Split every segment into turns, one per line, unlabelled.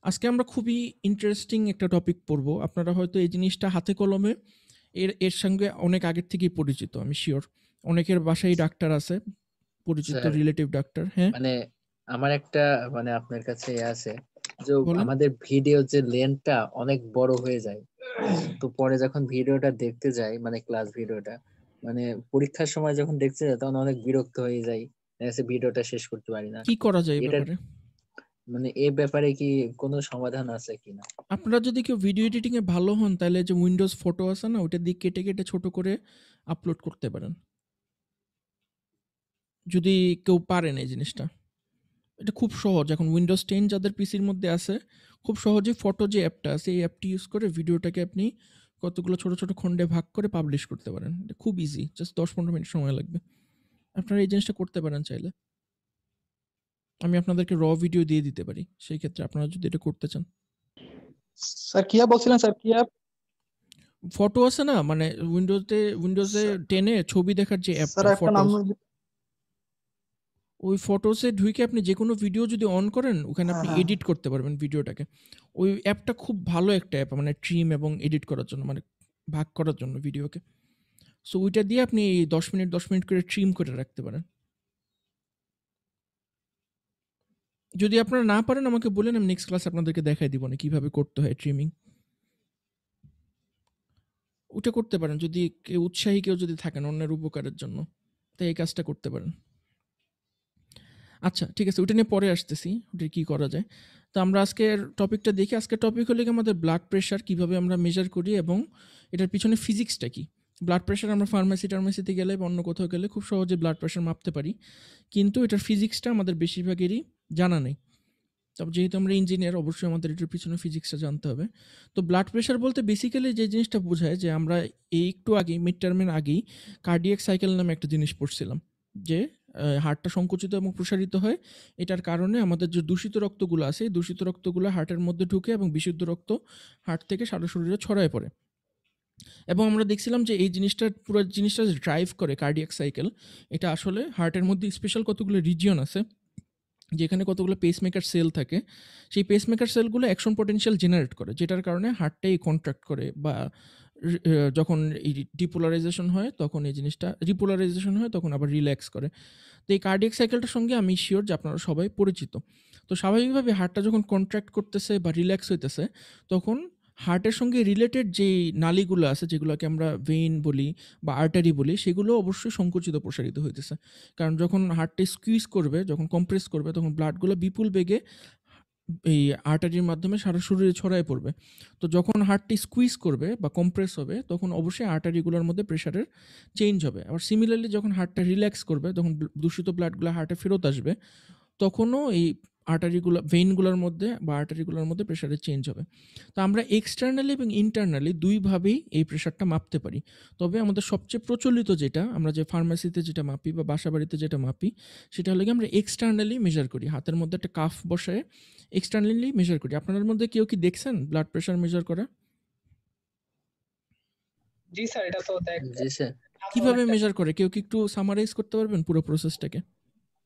আজকে আমরা খুবই ইন্টারেস্টিং একটা টপিক পড়বো। আপনারা হয়তো এই জিনিসটা হাতে কলমে এর সঙ্গে অনেক আগের থেকেই পরিচিত, আমি শিওর। অনেকের বাসায় ডাক্তার আছে, পরিচিত
স্যার,
রিলেটিভ ডাক্তার। হ্যাঁ,
মানে আমার একটা আপনার কাছে আছে যে
বলেন।
আমাদের ভিডিও যে লেন্থটা অনেক বড় হয়ে যায়। তো পরে যখন ভিডিওটা দেখতে যাই, মানে ক্লাস ভিডিওটা, মানে পরীক্ষার সময় যখন দেখতে যাই তখন অনেক বিরক্ত হয়ে যাই, ভিডিওটা শেষ করতে পারি না।
কি করা যায় এই
এটা
ব্যাপারে?
মানে এ ব্যাপারে কি কোনো সমাধান আছে কিনা?
আপনারা যদি কেউ ভিডিও এডিটিং এ ভালো হন, তাহলে যে উইন্ডোজ ফটো আছে না, ওটা দিয়ে কেটে কেটে ছোট করে আপলোড করতে পারেন, যদি কেউ পারেন এই জিনিসটা। এটা খুব সহজ। এখন উইন্ডোজ 10 যাদের পিসির মধ্যে আছে, খুব সহজেই ফটো যে অ্যাপটা আছে, এই অ্যাপটি ইউজ করে ভিডিওটাকে আপনি কতগুলো ছোট ছোট খণ্ডে ভাগ করে পাবলিশ করতে পারেন। এটা খুব ইজি, জাস্ট 10-15 মিনিট সময় লাগবে। আপনারা এই জিনিসটা করতে পারেন চাইলে। আমি আপনাদেরকে র ভিডিও দিয়ে দিতে পারি সেই ক্ষেত্রে, আপনারা যদি এটা করতে চান।
স্যার কি অ্যাপ বলছিলেন স্যার, কি অ্যাপ?
ফটো আছে না, মানে উইন্ডোজে 10-এ ছবি দেখার যে
স্যার
অ্যাপটা
একটা নাম।
ফটোস, ওই ফটোসে ঢুকে আপনি যে কোনো ভিডিও যদি অন করেন, ওখানে
হ্যাঁ
আপনি
হ্যাঁ।
এডিট করতে পারবেন ভিডিওটাকে। ওই অ্যাপটা খুব ভালো একটা অ্যাপ, মানে ট্রিম এবং এডিট করার জন্য, মানে ভাগ করার জন্য ভিডিওকে। সো ওইটা দিয়ে আপনি 10 মিনিট 10 মিনিট করে ট্রিম করে রাখতে পারেন। যদি আপনারা না পারেন আমাকে বলেন, আমি নেক্সট ক্লাসে আপনাদেরকে দেখাই দিব না কিভাবে করতে হয় ট্রিমিং। ওটা করতে পারেন যদি কেউ উৎসাহী কেউ যদি থাকেন অন্যের উপকারের জন্য, তাই এই কাজটা করতে পারেন। আচ্ছা ঠিক আছে, ওইটা নিয়ে পরে আসতেছি, ওটা কি করা যায়। তো আমরা আজকের টপিকটা দেখি। আজকের টপিক হলো কি আমাদের ব্লাড প্রেশার কিভাবে আমরা মেজার করি এবং এটার পিছনে ফিজিক্সটা কি। ব্লাড প্রেশার আমরা ফার্মেসিতে গেলে বা অন্য কোথাও গেলে খুব সহজে ব্লাড প্রেশার মাপতে পারি, কিন্তু এটার ফিজিক্সটা আমাদের বেশিরভাগেরই জানা নেই। তবে যেহেতু আমরা ইঞ্জিনিয়ার, অবশ্যই আমাদের এটার পিছনে ফিজিক্সটা জানতে হবে। তো ব্লাড প্রেশার বলতে বেসিক্যালি যে জিনিসটা বোঝায়, যে আমরা এই একটু আগেই মিড টার্মের আগেই কার্ডিয়াক সাইকেল নামে একটা জিনিস পড়ছিলাম, যে হার্টটা সংকুচিত এবং প্রসারিত হয়। এটার কারণে আমাদের যে দূষিত রক্তগুলো আছে, এই দূষিত রক্তগুলো হার্টের মধ্যে ঢুকে এবং বিশুদ্ধ রক্ত হার্ট থেকে সারা শরীরে ছড়ায় পড়ে। এবং আমরা দেখছিলাম যে এই জিনিসটা, পুরো জিনিসটা ড্রাইভ করে কার্ডিয়াক সাইকেল, এটা আসলে হার্টের মধ্যে স্পেশাল কতগুলো রিজিয়ন আছে, যেখানে কতগুলো পেসমেকার সেল থাকে। সেই পেসমেকার সেলগুলো অ্যাকশন পটেনশিয়াল জেনারেট করে, যেটার কারণে হার্টটাই কন্ট্রাক্ট করে, বা যখন এই ডিপোলারাইজেশন হয় তখন এই জিনিসটা, রিপোলারাইজেশন হয় তখন আবার রিল্যাক্স করে। তো এই কার্ডিয়াক সাইকেলটার সঙ্গে আমি শিওর যে আপনারা সবাই পরিচিত। তো স্বাভাবিকভাবে হার্টটা যখন কন্ট্রাক্ট করতেছে বা রিল্যাক্স হইতেছে, তখন হার্টের সঙ্গে রিলেটেড যেই নালীগুলো আছে, যেগুলোকে আমরা ভেইন বলি বা আর্টারি বলি, সেগুলো অবশ্যই সংকুচিত প্রসারিত হইতেছে। কারণ যখন হার্টটা স্কুইজ করবে, যখন কম্প্রেস করবে, তখন ব্লাডগুলো বিপুল বেগে এই আর্টারির মাধ্যমে সারা শরীরে ছড়ায় পড়বে। তো যখন হার্টটি স্কুইজ করবে বা কম্প্রেস হবে, তখন অবশ্যই আর্টারিগুলোর মধ্যে প্রেশারের চেঞ্জ হবে। আবার সিমিলারলি যখন হার্টটা রিল্যাক্স করবে, তখন দূষিত ব্লাডগুলো হার্টে ফেরত আসবে, তখনও এই আর্টারিগুলো, ভেইনগুলোর মধ্যে বা আর্টারিগুলোর মধ্যে প্রেশারের চেঞ্জ হবে। তো আমরা এক্সটার্নালি এবং ইন্টারনালি দুইভাবেই এই প্রেশারটা মাপতে পারি। তবে আমাদের সবচেয়ে প্রচলিত যেটা, আমরা যে ফার্মেসিতে যেটা মাপি বা বাসাবাড়িতে যেটা মাপি, সেটা হলো কি আমরা এক্সটার্নালি মেজার করি। হাতের মধ্যে একটা কাফ বসায় এক্সটার্নালি মেজার করি। আপনাদের মধ্যে কেউ কি দেখছেন ব্লাড প্রেশার মেজার করা?
জি স্যার, এটা তো
জি স্যার।
কিভাবে মেজার করে কেউ কি একটু সামারাইজ করতে পারবেন পুরো প্রসেসটাকে?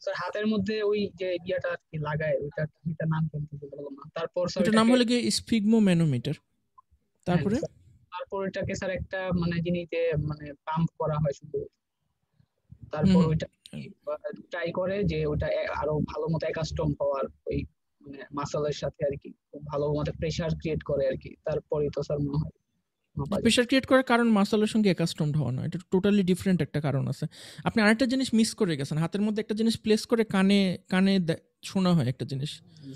স্যার হাতের মধ্যে ওই যে ইয়াটা আর কি লাগায়, ওইটার নাম কিন্তু বলতে পারলাম না। তারপর স্যার
ওটার নাম
এটাকে,
হলো গিয়ে স্ফিগমোম্যানোমিটার।
হ্যাঁ
তারপরে
স্যার, তারপর এটাকে স্যার একটা মানে জিনিসে মানে পাম্প করা হয় শুধু।
হুম
তারপর
হুম
ওইটা ট্রাই করে যে ওইটা আরো ভালো মতো অ্যাকাস্টম হওয়ার ওই মানে মাসলের সাথে আর কি, খুব ভালো মতো প্রেসার ক্রিয়েট করে আর কি, তারপরেই তো স্যার মনে হয় মাপা যায়।
প্রেশার ক্রিয়েট করার কারণ মাসলের সঙ্গে অ্যাকাস্টমড হওয়া না, এটা টোটালি ডিফারেন্ট একটা কারণ আছে। আপনি আরেকটা জিনিস মিস করে গেছেন, হাতের মধ্যে একটা জিনিস প্লেস করে কানে কানে শোনা হয় একটা জিনিস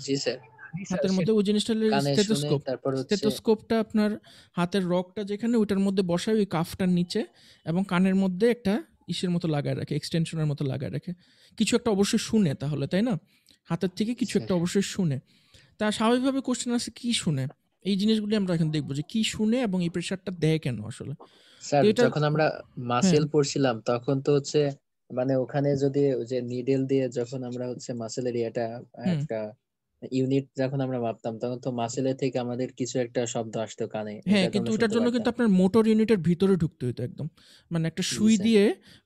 জি স্যার।
জি স্যার,
হাতের মধ্যে, ওই জিনিসটা হলো
কানে শুনে
স্টেথোস্কোপ।
তারপর হচ্ছে।
স্টেথোস্কোপটা আপনার হাতের রগটা যেখানে, ওইটার মধ্যে বসায় ওই কাফটার নিচে, এবং কানের মধ্যে একটা ইসের মতো লাগায় রাখে, এক্সটেনশনের মতো লাগায় রাখে। কিছু একটা অবশ্যই শুনে তাহলে, তাই না? হাতের থেকে কিছু
স্যার
একটা অবশ্যই শুনে। তা স্বাভাবিকভাবে কোশ্চেন আছে কি শুনে। এই জিনিসগুলি আমরা এখন দেখবো যে কি শুনে এবং এই প্রেশারটা দেয় কেন আসলে। তো
স্যার,
এটা,
যখন আমরা
হ্যাঁ,
মাসেল পড়ছিলাম তখন তো হচ্ছে মানে ওখানে যদি ওই যে নিডেল দিয়ে যখন আমরা হচ্ছে মাসেল এরিয়াটা
হুম,
একটা ইউনিট যখন আমরা ভাবতাম তখন তো মাসেলের থেকে আমাদের কিছু একটা শব্দ আসতো কানে,
হ্যাঁ,
এটা তো
কিন্তু
আমরা
ওটার
শুনতে
জন্য কিন্তু
পারতাম।
আপনার মোটর ইউনিটের ভিতরে ঢুকতে হতো একদম। মানে একটা
জি
সুই
স্যার।
দিয়ে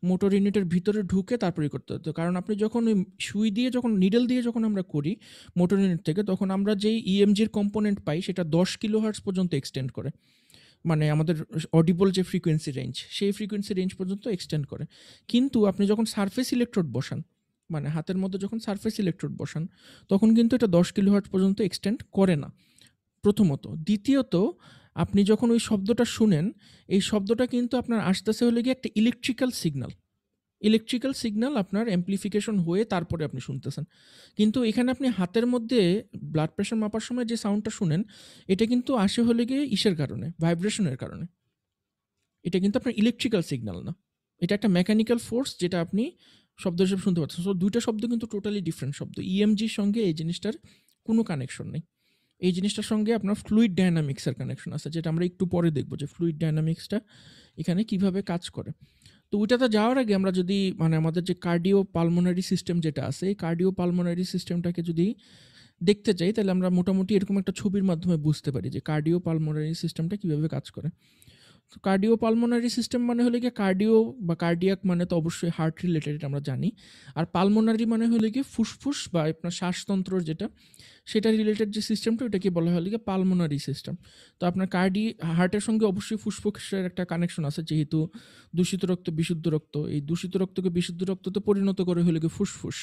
মোটর ইউনিটের ভিতরে ঢুকে তারপরেই করতে হতো। কারণ আপনি যখন ওই সুই দিয়ে যখন নিডল দিয়ে যখন আমরা করি মোটর ইউনিট থেকে, তখন আমরা যেই ইএমজির কম্পোনেন্ট পাই সেটা 10 কিলোহার্টজ পর্যন্ত এক্সটেন্ড করে। মানে আমাদের অডিবল যে ফ্রিকোয়েন্সি রেঞ্জ, সেই ফ্রিকোয়েন্সি রেঞ্জ পর্যন্ত এক্সটেন্ড করে। কিন্তু আপনি যখন সারফেস ইলেকট্রোড বসান, মানে হাতের মধ্যে যখন সারফেস ইলেকট্রোড বসান, তখন কিন্তু এটা 10 কিলোহার্টজ পর্যন্ত এক্সটেন্ড করে না, প্রথমত। দ্বিতীয়ত, আপনি যখন ওই শব্দটা শুনেন, এই শব্দটা কিন্তু আপনার আসতেছে হলে গিয়ে একটা ইলেকট্রিক্যাল সিগন্যাল। ইলেকট্রিক্যাল সিগন্যাল আপনার অ্যামপ্লিফিকেশন হয়ে তারপরে আপনি শুনতেছেন। কিন্তু এখানে আপনি হাতের মধ্যে ব্লাড প্রেশার মাপার সময় যে সাউন্ডটা শুনেন, এটা কিন্তু আসে হলে গিয়ে ইসের কারণে, ভাইব্রেশনের কারণে। এটা কিন্তু আপনার ইলেকট্রিক্যাল সিগন্যাল না। এটা একটা মেকানিক্যাল ফোর্স যেটা আপনি শব্দ হিসেবে শুনতে পাচ্ছেন। সো ২ টা শব্দ কিন্তু টোটালি ডিফারেন্ট শব্দ। ইএমজির সঙ্গে এই জিনিসটার কোনো কানেকশন নেই। এই জিনিসটার সঙ্গে আপনার ফ্লুইড ডায়নামিক্সের কানেকশন আছে, যেটা আমরা একটু পরে দেখব যে ফ্লুইড ডায়নামিক্সটা এখানে কিভাবে কাজ করে। তো ওইটাতে যাওয়ার আগে আমরা যদি মানে আমাদের যে কার্ডিও পালমোনারি সিস্টেম যেটা আছে, এই কার্ডিও পালমোনারি সিস্টেমটাকে যদি দেখতে চাই, তাহলে আমরা মোটামুটি এরকম একটা ছবির মাধ্যমে বুঝতে পারি যে কার্ডিও পালমোনারি সিস্টেমটা কিভাবে কাজ করে। কার্ডিও পালমোনারি সিস্টেম মানে হলে গিয়ে কার্ডিও বা কার্ডিয়াক মানে তো অবশ্যই হার্ট রিলেটেড, এটা আমরা জানি। আর পালমোনারি মানে হলে গিয়ে ফুসফুস বা আপনার শ্বাসতন্ত্রর যেটা, সেটা রিলেটেড যে সিস্টেমটা, ওটাকে বলা হয় গিয়ে পালমোনারি সিস্টেম। তো আপনার হার্টের সঙ্গে অবশ্যই ফুসফুসের একটা কানেকশন আছে, যেহেতু দূষিত রক্ত বিশুদ্ধ রক্ত, এই দূষিত রক্তকে বিশুদ্ধ রক্ততে পরিণত করে হলে গিয়ে ফুসফুস,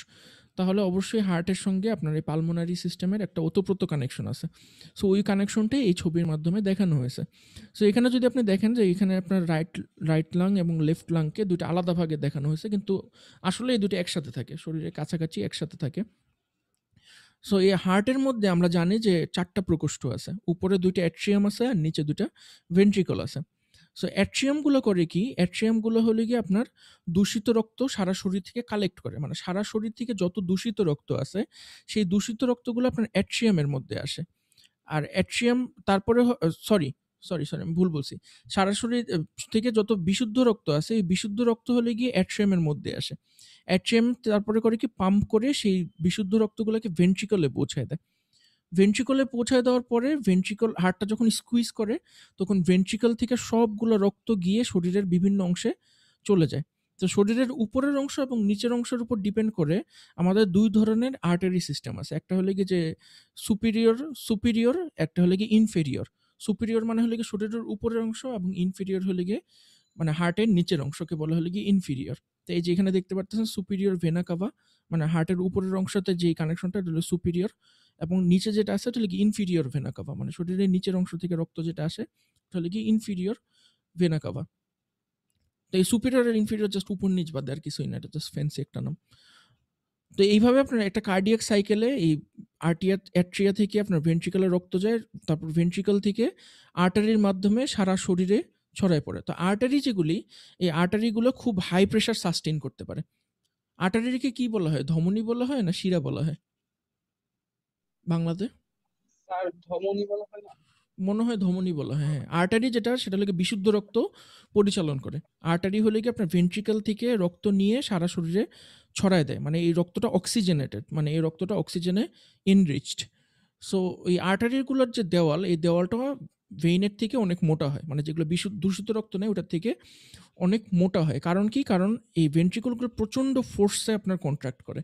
তাহলে অবশ্যই হার্টের সঙ্গে আপনার এই পালমোনারি সিস্টেমের একটা ওতপ্রোত কানেকশন আছে। সো ওই কানেকশনটাই এই ছবির মাধ্যমে দেখানো হয়েছে। সো এখানে যদি আপনি দেখেন যে এখানে আপনার রাইট লাং এবং লেফট লাংকে দুইটা আলাদা ভাগে দেখানো হয়েছে, কিন্তু আসলে এই দুটো একসাথে থাকে, শরীরের কাছাকাছি একসাথে থাকে। সো এই হার্টের মধ্যে আমরা জানি যে 4টা প্রকোষ্ঠ আছে। উপরে 2টা অ্যাট্রিয়াম আছে আর নিচে 2টা ভেন্ট্রিকল আছে। সো অ্যাট্রিয়ামগুলো করে কি? অ্যাট্রিয়ামগুলো হলো গিয়ে আপনার দূষিত রক্ত সারা শরীর থেকে কালেক্ট করে। মানে সারা শরীর থেকে যত দূষিত রক্ত আছে, সেই দূষিত রক্তগুলো আপনার অ্যাট্রিয়ামের মধ্যে আসে। আর অ্যাট্রিয়াম তারপরে সরি আমি ভুল বলছি। সারা শরীর থেকে যত বিশুদ্ধ রক্ত আছে, এই বিশুদ্ধ রক্ত হলে গিয়ে অ্যাট্রিয়ামের মধ্যে আসে। অ্যাট্রিয়াম তারপরে করে কি পাম্প করে সেই বিশুদ্ধ রক্তগুলোকে ভেন্ট্রিকলে পৌঁছায় দেয়। ভেন্ট্রিকলে পৌঁছায় দেওয়ার পরে হার্টটা যখন স্কুইজ করে, তখন ভেন্ট্রিকল থেকে সবগুলো রক্ত গিয়ে শরীরের বিভিন্ন অংশে চলে যায়। তো শরীরের উপরের অংশ এবং নিচের অংশের উপর ডিপেন্ড করে আমাদের ২ ধরনের আর্টারি সিস্টেম আছে। একটা হলো গিয়ে যে সুপিরিয়র, একটা হলো গিয়ে ইনফেরিয়র। সুপিরিয়র মানে হলো গিয়ে শরীরের উপরের অংশ, এবং ইনফেরিয়র হলো গিয়ে মানে হার্টের নিচের অংশকে বলা হলো গিয়ে ইনফেরিয়র। তো এই যে এখানে দেখতে পারতেছেন সুপিরিয়র ভেনা কাভা, মানে হার্টের উপরের অংশতে যে কানেকশনটা, এটা হলো সুপিরিয়র, এবং নিচে যেটা আছে এটা হলো গিয়ে ইনফেরিয়র ভেনা কাভা, মানে শরীরের নিচের অংশ থেকে রক্ত যেটা আসে এটা হলো গিয়ে ইনফেরিয়র ভেনা কাভা। তো এই সুপিরিয়র আর ইনফেরিয়র জাস্ট উপর নিচ বাদে আর কিছুই না, এটা জাস্ট ফ্যান্সি একটা নাম। তো এইভাবে আপনার একটা কার্ডিয়াক সাইকেলে এই অ্যাট্রিয়া থেকে আপনার ভেন্ট্রিকলে রক্ত যায়, তারপর ভেন্ট্রিকল থেকে আর্টারির মাধ্যমে সারা শরীরে ছড়ায় পড়ে। তো আর্টারি যেগুলি, এই আর্টারিগুলো খুব হাই প্রেশার সাস্টেইন করতে পারে। আর্টারিকে কি বলা হয়? ধমনী বলা হয় না শিরা বলা হয় বাংলাতে?
স্যার ধমনী বলা হয় না?
মনে হয় ধমনী বলা হয়, হ্যাঁ। আর্টারি যেটা, সেটা হলো গিয়ে বিশুদ্ধ রক্ত পরিচালন করে। আর্টারি হলে কি আপনার ভেন্ট্রিকল থেকে রক্ত নিয়ে সারা শরীরে ছড়ায় দেয়। মানে এই রক্তটা অক্সিজেনেটেড, মানে এই রক্তটা অক্সিজেনে এনরিচড। সো এই আর্টারিগুলোর যে দেওয়াল, এই দেওয়ালটা ভেইনের থেকে অনেক মোটা হয়। মানে যেগুলো দূষিত রক্ত নেয় ওটার থেকে অনেক মোটা হয়। কারণ কি? কারণ এই ভেন্ট্রিকলগুলো প্রচণ্ড ফোর্সে আপনার কন্ট্রাক্ট করে,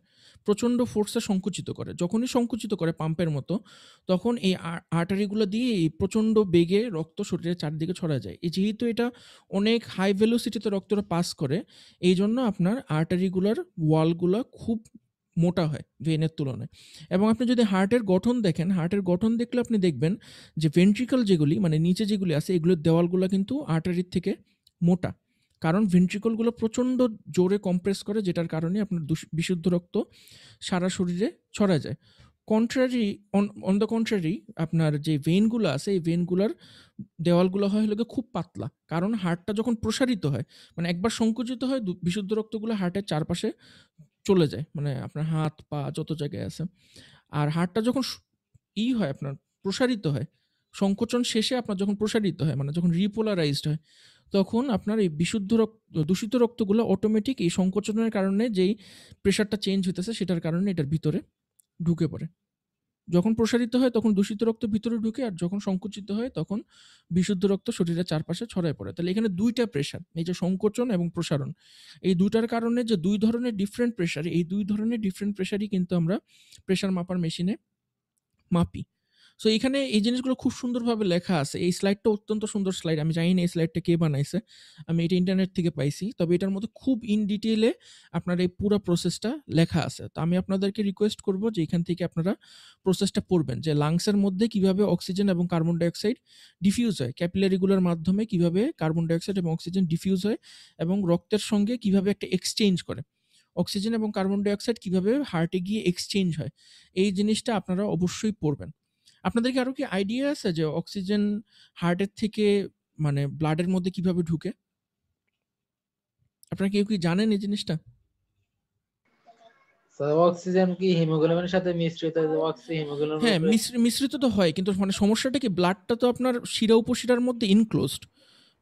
প্রচণ্ড ফোর্সে সংকুচিত করে। যখনই সংকুচিত করে পাম্পের মতো, তখন এই আর্টারিগুলো দিয়ে এই প্রচণ্ড বেগে রক্ত শরীরের চারদিকে ছড়ায় যায়। যেহেতু এটা অনেক হাই ভেলোসিটিতে রক্তটা পাস করে, এই জন্য আপনার আর্টারিগুলার ওয়ালগুলা খুব মোটা হয় ভেনের তুলনায়। এবং আপনি যদি হার্টের গঠন দেখেন, হার্টের গঠন দেখলে আপনি দেখবেন যে ভেন্ট্রিকল যেগুলি, মানে নিচে যেগুলি আছে, এগুলোর দেওয়ালগুলো কিন্তু আর্টারির থেকে মোটা। কারণ ভেন্ট্রিকলগুলো প্রচণ্ড জোরে কম্প্রেস করে, যেটার কারণে আপনার বিশুদ্ধ রক্ত সারা শরীরে ছড়ায় যায়। অন দ্য কন্ট্রারি, আপনার যে ভেইনগুলো আছে, এই ভেইনগুলোর দেওয়ালগুলো হয় হলো গিয়ে খুব পাতলা। কারণ হার্টটা যখন প্রসারিত হয়, মানে একবার সংকুচিত হয়, বিশুদ্ধ রক্তগুলো হার্টের চারপাশে চলে যায়, মানে আপনার হাত পা যত জায়গায় আছে। আর হার্টটা যখন হয় আপনার প্রসারিত হয়, সংকোচন শেষে আপনার যখন প্রসারিত হয়, মানে যখন রিপোলারাইজড হয়, তখন আপনার এই দূষিত রক্তগুলো অটোমেটিক এই সংকোচনের কারণে যেই প্রেশারটা চেঞ্জ হইতেছে, সেটার কারণে এটার ভিতরে ঢুকে পড়ে। যখন প্রসারিত হয় তখন দূষিত রক্ত ভিতরে ঢুকে, আর যখন সংকুচিত হয় তখন বিশুদ্ধ রক্ত শরীরের চারপাশে ছড়ায় পড়ে। তাহলে এখানে ২ টা প্রেশার, এই যে সংকোচন এবং প্রসারণ। এই ২ টার কারণে যে ২ ধরনের ডিফারেন্ট প্রেশার, এই ২ ধরনের ডিফারেন্ট প্রেশারই কিন্তু আমরা প্রেশার মাপার মেশিনে মাপি। সো এখানে এই জিনিসগুলো খুব সুন্দরভাবে লেখা আছে। এই স্লাইডটা অত্যন্ত সুন্দর স্লাইড। আমি জানি না এই স্লাইডটা কে বানাইছে। আমি এটা ইন্টারনেট থেকে পাইছি। তবে এটার মধ্যে খুব ইন ডিটেইলে আপনার এই পুরা প্রসেসটা লেখা আছে। তো আমি আপনাদেরকে রিকোয়েস্ট করব যে এখান থেকে আপনারা প্রসেসটা পড়বেন, যে লাংসের মধ্যে কিভাবে অক্সিজেন এবং কার্বন ডাইঅক্সাইড ডিফিউজ হয়, ক্যাপিলারি গুলোর মাধ্যমে কিভাবে কার্বন ডাইঅক্সাইড এবং অক্সিজেন ডিফিউজ হয়, এবং রক্তের সঙ্গে কিভাবে একটা এক্সচেঞ্জ করে। অক্সিজেন এবং কার্বন ডাইঅক্সাইড কিভাবে হার্টে গিয়ে এক্সচেঞ্জ হয়। এই জিনিসটা আপনারা অবশ্যই পড়বেন। আপনাদের কি আরো কি আইডিয়া আছে যে অক্সিজেন হার্টের থেকে মানে ব্লাডের মধ্যে কিভাবে ঢুকে? আপনারা কেউ কি জানেন এই জিনিসটা?
স্যার অক্সিজেন কি হিমোগ্লোবিনের সাথে মিশ্রিত হিমোগ্লোবিন
হ্যাঁ,
রূপে?
মিশ্রিত তো হয়, কিন্তু মানে সমস্যাটা কি, ব্লাডটা তো আপনার শিরা উপশিরার মধ্যে ইনক্লোজড।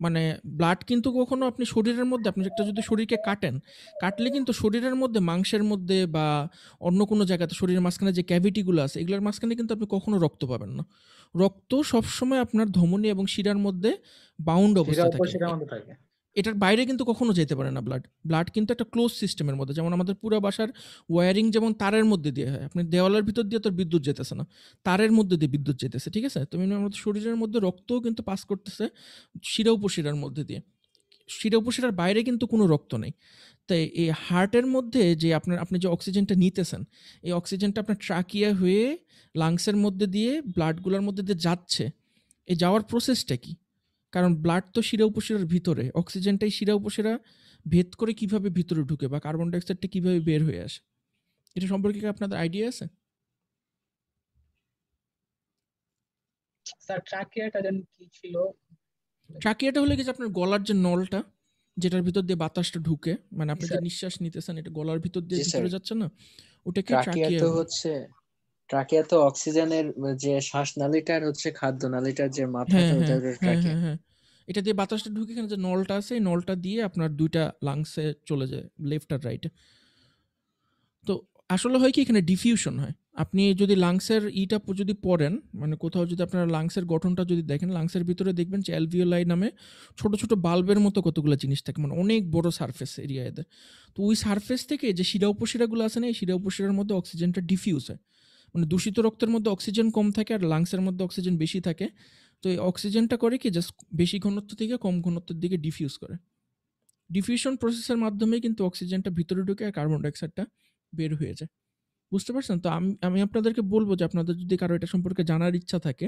মানে ব্লাড কিন্তু কখনো আপনি শরীরের মধ্যে, আপনি একটা যদি শরীরকে কাটলে কিন্তু শরীরের মধ্যে, মাংসের মধ্যে বা অন্য কোনো জায়গাতে শরীরের মাঝখানে যে ক্যাভিটিগুলো আছে এগুলোর মাঝখানে কিন্তু আপনি কখনো রক্ত পাবেন না। রক্ত সবসময় আপনার ধমনী এবং শিরার মধ্যে বাউন্ড
শিরা
অবস্থায় থাকে।
উপশিরার মধ্যে থাকে।
এটার বাইরে কিন্তু কখনো যেতে পারে না ব্লাড। ব্লাড কিন্তু একটা ক্লোজ সিস্টেমের মধ্যে, যেমন আমাদের পুরা বাসার ওয়্যারিং যেমন তারের মধ্যে দিয়ে হয়, আপনি দেওয়ালের ভিতর দিয়ে তো বিদ্যুৎ যেতেছে না, তারের মধ্যে দিয়ে বিদ্যুৎ যেতেছে, ঠিক আছে? তো আমাদের শরীরের মধ্যে রক্তও কিন্তু পাস করতেছে শিরা উপশিরার মধ্যে দিয়ে। শিরা উপশিরার বাইরে কিন্তু কোনো রক্ত নেই। তাই এই হার্টের মধ্যে যে আপনি যে অক্সিজেনটা নিতেছেন, এই অক্সিজেনটা আপনার ট্রাকিয়া হয়ে লাংসের মধ্যে দিয়ে ব্লাডগুলোর মধ্যে দিয়ে যাচ্ছে। এই যাওয়ার প্রসেসটা কি? কারণ ব্লাড তো শিরা উপশিরার ভিতরে, অক্সিজেনটাই শিরা উপশিরা ভেদ করে কিভাবে ভিতরে ঢুকে, বা কার্বন ডাইঅক্সাইডটা কিভাবে বের হয়ে আসে, এটা সম্পর্কে কি আপনাদের আইডিয়া আছে?
স্যার ট্রাকিয়াটা যেন কি ছিল?
ট্রাকিয়াটা হলে কি যে আপনার গলার যে নলটা, যেটার ভিতর দিয়ে বাতাসটা ঢুকে, মানে আপনি যে
স্যার
নিঃশ্বাস নিতেছেন এটা গলার ভিতর দিয়ে
জি স্যার,
ভিতরে যাচ্ছে না, ওটাকে
ট্রাকিয়া
ট্রাকিয়া
তো
বলে।
হচ্ছে ট্রাকিয়া তো অক্সিজেনের যে শ্বাসনালীটার হচ্ছে খাদ্য নালীটার যে
হ্যাঁ
মাথাটা, ওটা
হ্যাঁ
হলো
হ্যাঁ
ট্রাকিয়া।
হ্যাঁ হ্যাঁ, এটা দিয়ে বাতাসটা ঢুকে এখানে যে নলটা আছে, এই নলটা দিয়ে আপনার 2টা লাংসে চলে যায়, লেফট আর রাইটে। তো আসলে হয় কি, এখানে ডিফিউশন হয়। আপনি যদি লাংসের যদি পড়েন, মানে কোথাও যদি আপনারা লাংসের গঠনটা যদি দেখেন, লাংসের ভিতরে দেখবেন যে অ্যালভিওলাই নামে ছোট ছোট বাল্বের মতো কতগুলো জিনিস থাকে, মানে অনেক বড় সারফেস এরিয়া এদের। তো ওই সারফেস থেকে যে শিরা উপশিরাগুলো আছে না, এই শিরা উপশিরার মধ্যে অক্সিজেনটা ডিফিউজ হয়। মানে দূষিত রক্তের মধ্যে অক্সিজেন কম থাকে আর লাংসের মধ্যে অক্সিজেন বেশি থাকে। তো এই অক্সিজেনটা করে কি, জাস্ট বেশি ঘনত্ব থেকে কম ঘনত্বের দিকে ডিফিউজ করে। ডিফিউশন প্রসেসের মাধ্যমে কিন্তু অক্সিজেনটা ভিতরে ঢুকে আর কার্বন ডাইঅক্সাইডটা বের হয়ে যায়। বুঝতে পারছেন? তো আমি আপনাদেরকে বলব যে আপনাদের যদি কারো এটা সম্পর্কে জানার ইচ্ছা থাকে,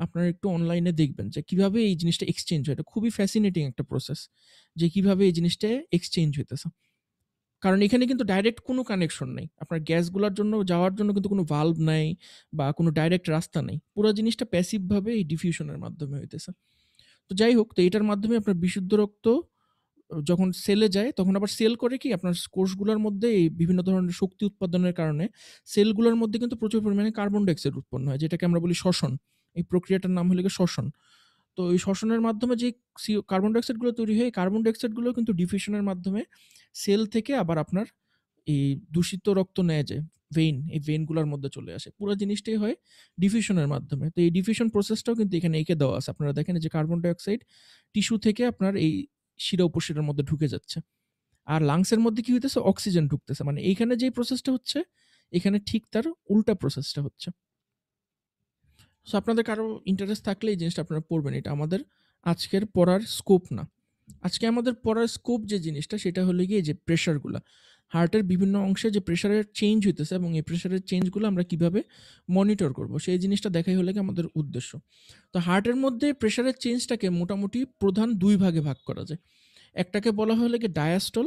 আপনারা একটু অনলাইনে দেখবেন যে কিভাবে এই জিনিসটা এক্সচেঞ্জ হয়। এটা খুবই ফ্যাসিনেটিং একটা প্রসেস, যে কিভাবে এই জিনিসটা এক্সচেঞ্জ হইতেছে। কারণ এখানে কিন্তু ডাইরেক্ট কোনো কানেকশন নেই। আপনার গ্যাসগুলার জন্য যাওয়ার জন্য কিন্তু কোনো ভালভ নাই বা কোনো ডাইরেক্ট রাস্তা নেই। পুরা জিনিসটা প্যাসিভ ভাবে এই ডিফিউশনের মাধ্যমে হইতেছে। তো যাই হোক, তো এটার মাধ্যমে আপনার বিশুদ্ধ রক্ত যখন সেলে যায় তখন আবার সেল করে কি, আপনার কোষগুলোর মধ্যে এই বিভিন্ন ধরনের শক্তি উৎপাদনের কারণে সেলগুলোর মধ্যে কিন্তু প্রচুর পরিমাণে কার্বন ডাইঅক্সাইড উৎপন্ন হয়, যেটাকে আমরা বলি শ্বসন। এই প্রক্রিয়াটার নাম হলো গিয়ে শ্বসন। তো এই শ্বসনের মাধ্যমে যে কার্বন ডাইঅক্সাইড গুলো তৈরি হয়, কার্বন ডাইঅক্সাইড গুলো কিন্তু ডিফিউশনের মাধ্যমে সেল থেকে আবার আপনার এই দূষিত রক্ত নেয় যে এই ভেইনগুলোর মধ্যে চলে আসে। পুরো জিনিসটাই হয় ডিফিউশনের মাধ্যমে। তো এই ডিফিউশন প্রসেসটাও কিন্তু এখানে এঁকে দেওয়া আছে। আপনারা দেখেন যে কার্বন ডাইঅক্সাইড টিস্যু থেকে আপনার এই শিরা উপশিরার মধ্যে ঢুকে যাচ্ছে। আর লাংসের মধ্যে কি হইতেছে, অক্সিজেন ঢুকতেছে। মানে এইখানে যেই প্রসেসটা হচ্ছে, এখানে ঠিক তার উল্টা প্রসেসটা হচ্ছে। সো আপনাদের কারো ইন্টারেস্ট থাকলে এই জিনিসটা আপনারা পড়বেন। এটা আমাদের আজকের পড়ার স্কোপ না। আজকে আমাদের পড়ার স্কোপ যে জিনিসটা, সেটা হলো গিয়ে যে প্রেশারগুলা, হার্টের বিভিন্ন অংশে যে প্রেশারের চেঞ্জ হইতেছে এবং এই প্রেশারের চেঞ্জগুলো আমরা কিভাবে মনিটর করব, সেই জিনিসটা দেখাই হলো গিয়ে আমাদের উদ্দেশ্য। তো হার্টের মধ্যে প্রেশারের চেঞ্জটাকে মোটামুটি প্রধান 2 ভাগে ভাগ করা যায়। একটাকে বলা হলো গিয়ে ডায়াস্টল,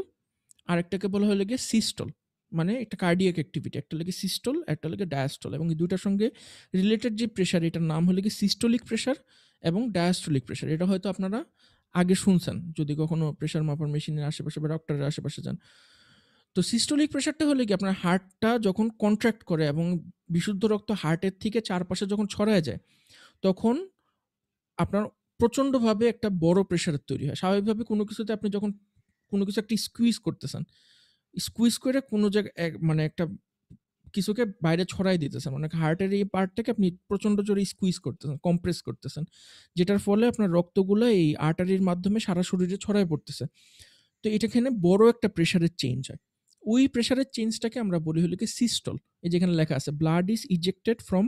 আরেকটাকে বলা হলো গিয়ে সিস্টল। মানে একটা কার্ডিয়াক অ্যাক্টিভিটি, একটা লাগে সিস্টল, একটা লাগে ডায়াস্টল, এবং এই দুইটার সঙ্গে রিলেটেড যে প্রেশার, এটার নাম হলো গিয়ে সিস্টোলিক প্রেশার এবং ডায়াস্টলিক প্রেশার। এটা হয়তো আপনারা আগে শুনছেন যদি কখনো প্রেশার মাপার মেশিনের আশেপাশে বা ডক্টরের আশেপাশে যান। তো সিস্টোলিক প্রেশারটা হলে কি, আপনার হার্টটা যখন কন্ট্রাক্ট করে এবং বিশুদ্ধ রক্ত হার্টের থেকে চারপাশে যখন ছড়ায় যায়, তখন আপনার প্রচণ্ডভাবে একটা বড় প্রেশারের তৈরি হয়। স্বাভাবিকভাবে কোনো কিছুতে আপনি যখন কোনো কিছু একটা স্কুইজ করতেছেন, স্কুইজ করে কোনো জায়গায় মানে একটা কিছুকে বাইরে ছড়াই দিতেছেন, মানে হার্টের এই পার্টটাকে আপনি প্রচন্ড জোরে স্কুইজ করতেছেন, কম্প্রেস করতেছেন, যেটার ফলে আপনার রক্তগুলো এই আর্টারির মাধ্যমে সারা শরীরে ছড়ায় পড়তেছে। তো এটাখানে বড় একটা প্রেশারের চেঞ্জ হয়। ওই প্রেশারের চেঞ্জটাকে আমরা বলি হলো কি সিস্টল। এই যেখানে লেখা আছে blood is ejected from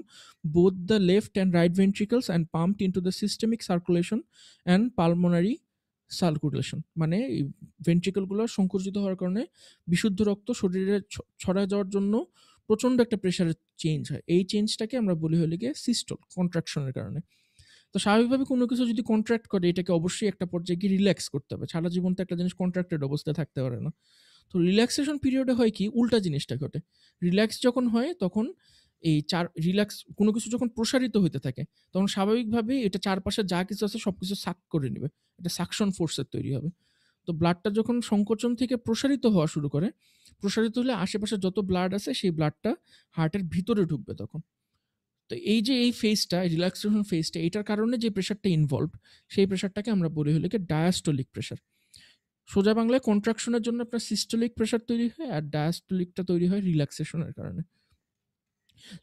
both the left and right ventricles and pumped into the systemic circulation and pulmonary circulation, মানে এই ভেন্ট্রিকলগুলো সংকুচিত হওয়ার কারণে বিশুদ্ধ রক্ত শরীরে ছড়ায় যাওয়ার জন্য প্রচন্ড একটা প্রেশারের চেঞ্জ হয়। এই চেঞ্জটাকে আমরা বলি হলো গিয়ে সিস্টল, কন্ট্রাকশনের কারণে। তো স্বাভাবিকভাবে কোনো কিছু যদি কন্ট্রাক্ট করে এটাকে অবশ্যই একটা পর্যায়ে গিয়ে রিল্যাক্স করতে হবে। সারা জীবন তো একটা জিনিস কন্ট্রাক্টেড অবস্থায় থাকতে পারে না। তো রিল্যাক্সেশন পিরিয়ডে হয় কি উল্টা জিনিসটা ঘটে। রিল্যাক্স যখন হয় তখন এই রিল্যাক্স কোনো কিছু যখন প্রসারিত হইতে থাকে তখন স্বাভাবিকভাবেই এটা চারপাশে যা কিছু আছে সবকিছু সাক করে নেবে। এটা সাকশন ফোর্সের তৈরি হবে। তো ব্লাডটা যখন সংকোচন থেকে প্রসারিত হওয়া শুরু করে, প্রসারিত হলে আশেপাশে যত ব্লাড আছে সেই ব্লাডটা হার্টের ভিতরে ঢুকবে তখন। তো এই যে এই ফেজটা, রিল্যাক্সেশন ফেজটা, এটার কারণে যে প্রেশারটা ইনভলভড সেই প্রেশারটাকে আমরা বলি হলো কি ডায়াস্টোলিক প্রেশার। সোজা বাংলায় কন্ট্রাকশনের জন্য আপনার সিস্টোলিক প্রেশার তৈরি হয় আর ডায়াস্টোলিকটা তৈরি হয় রিল্যাক্সেশনের কারণে।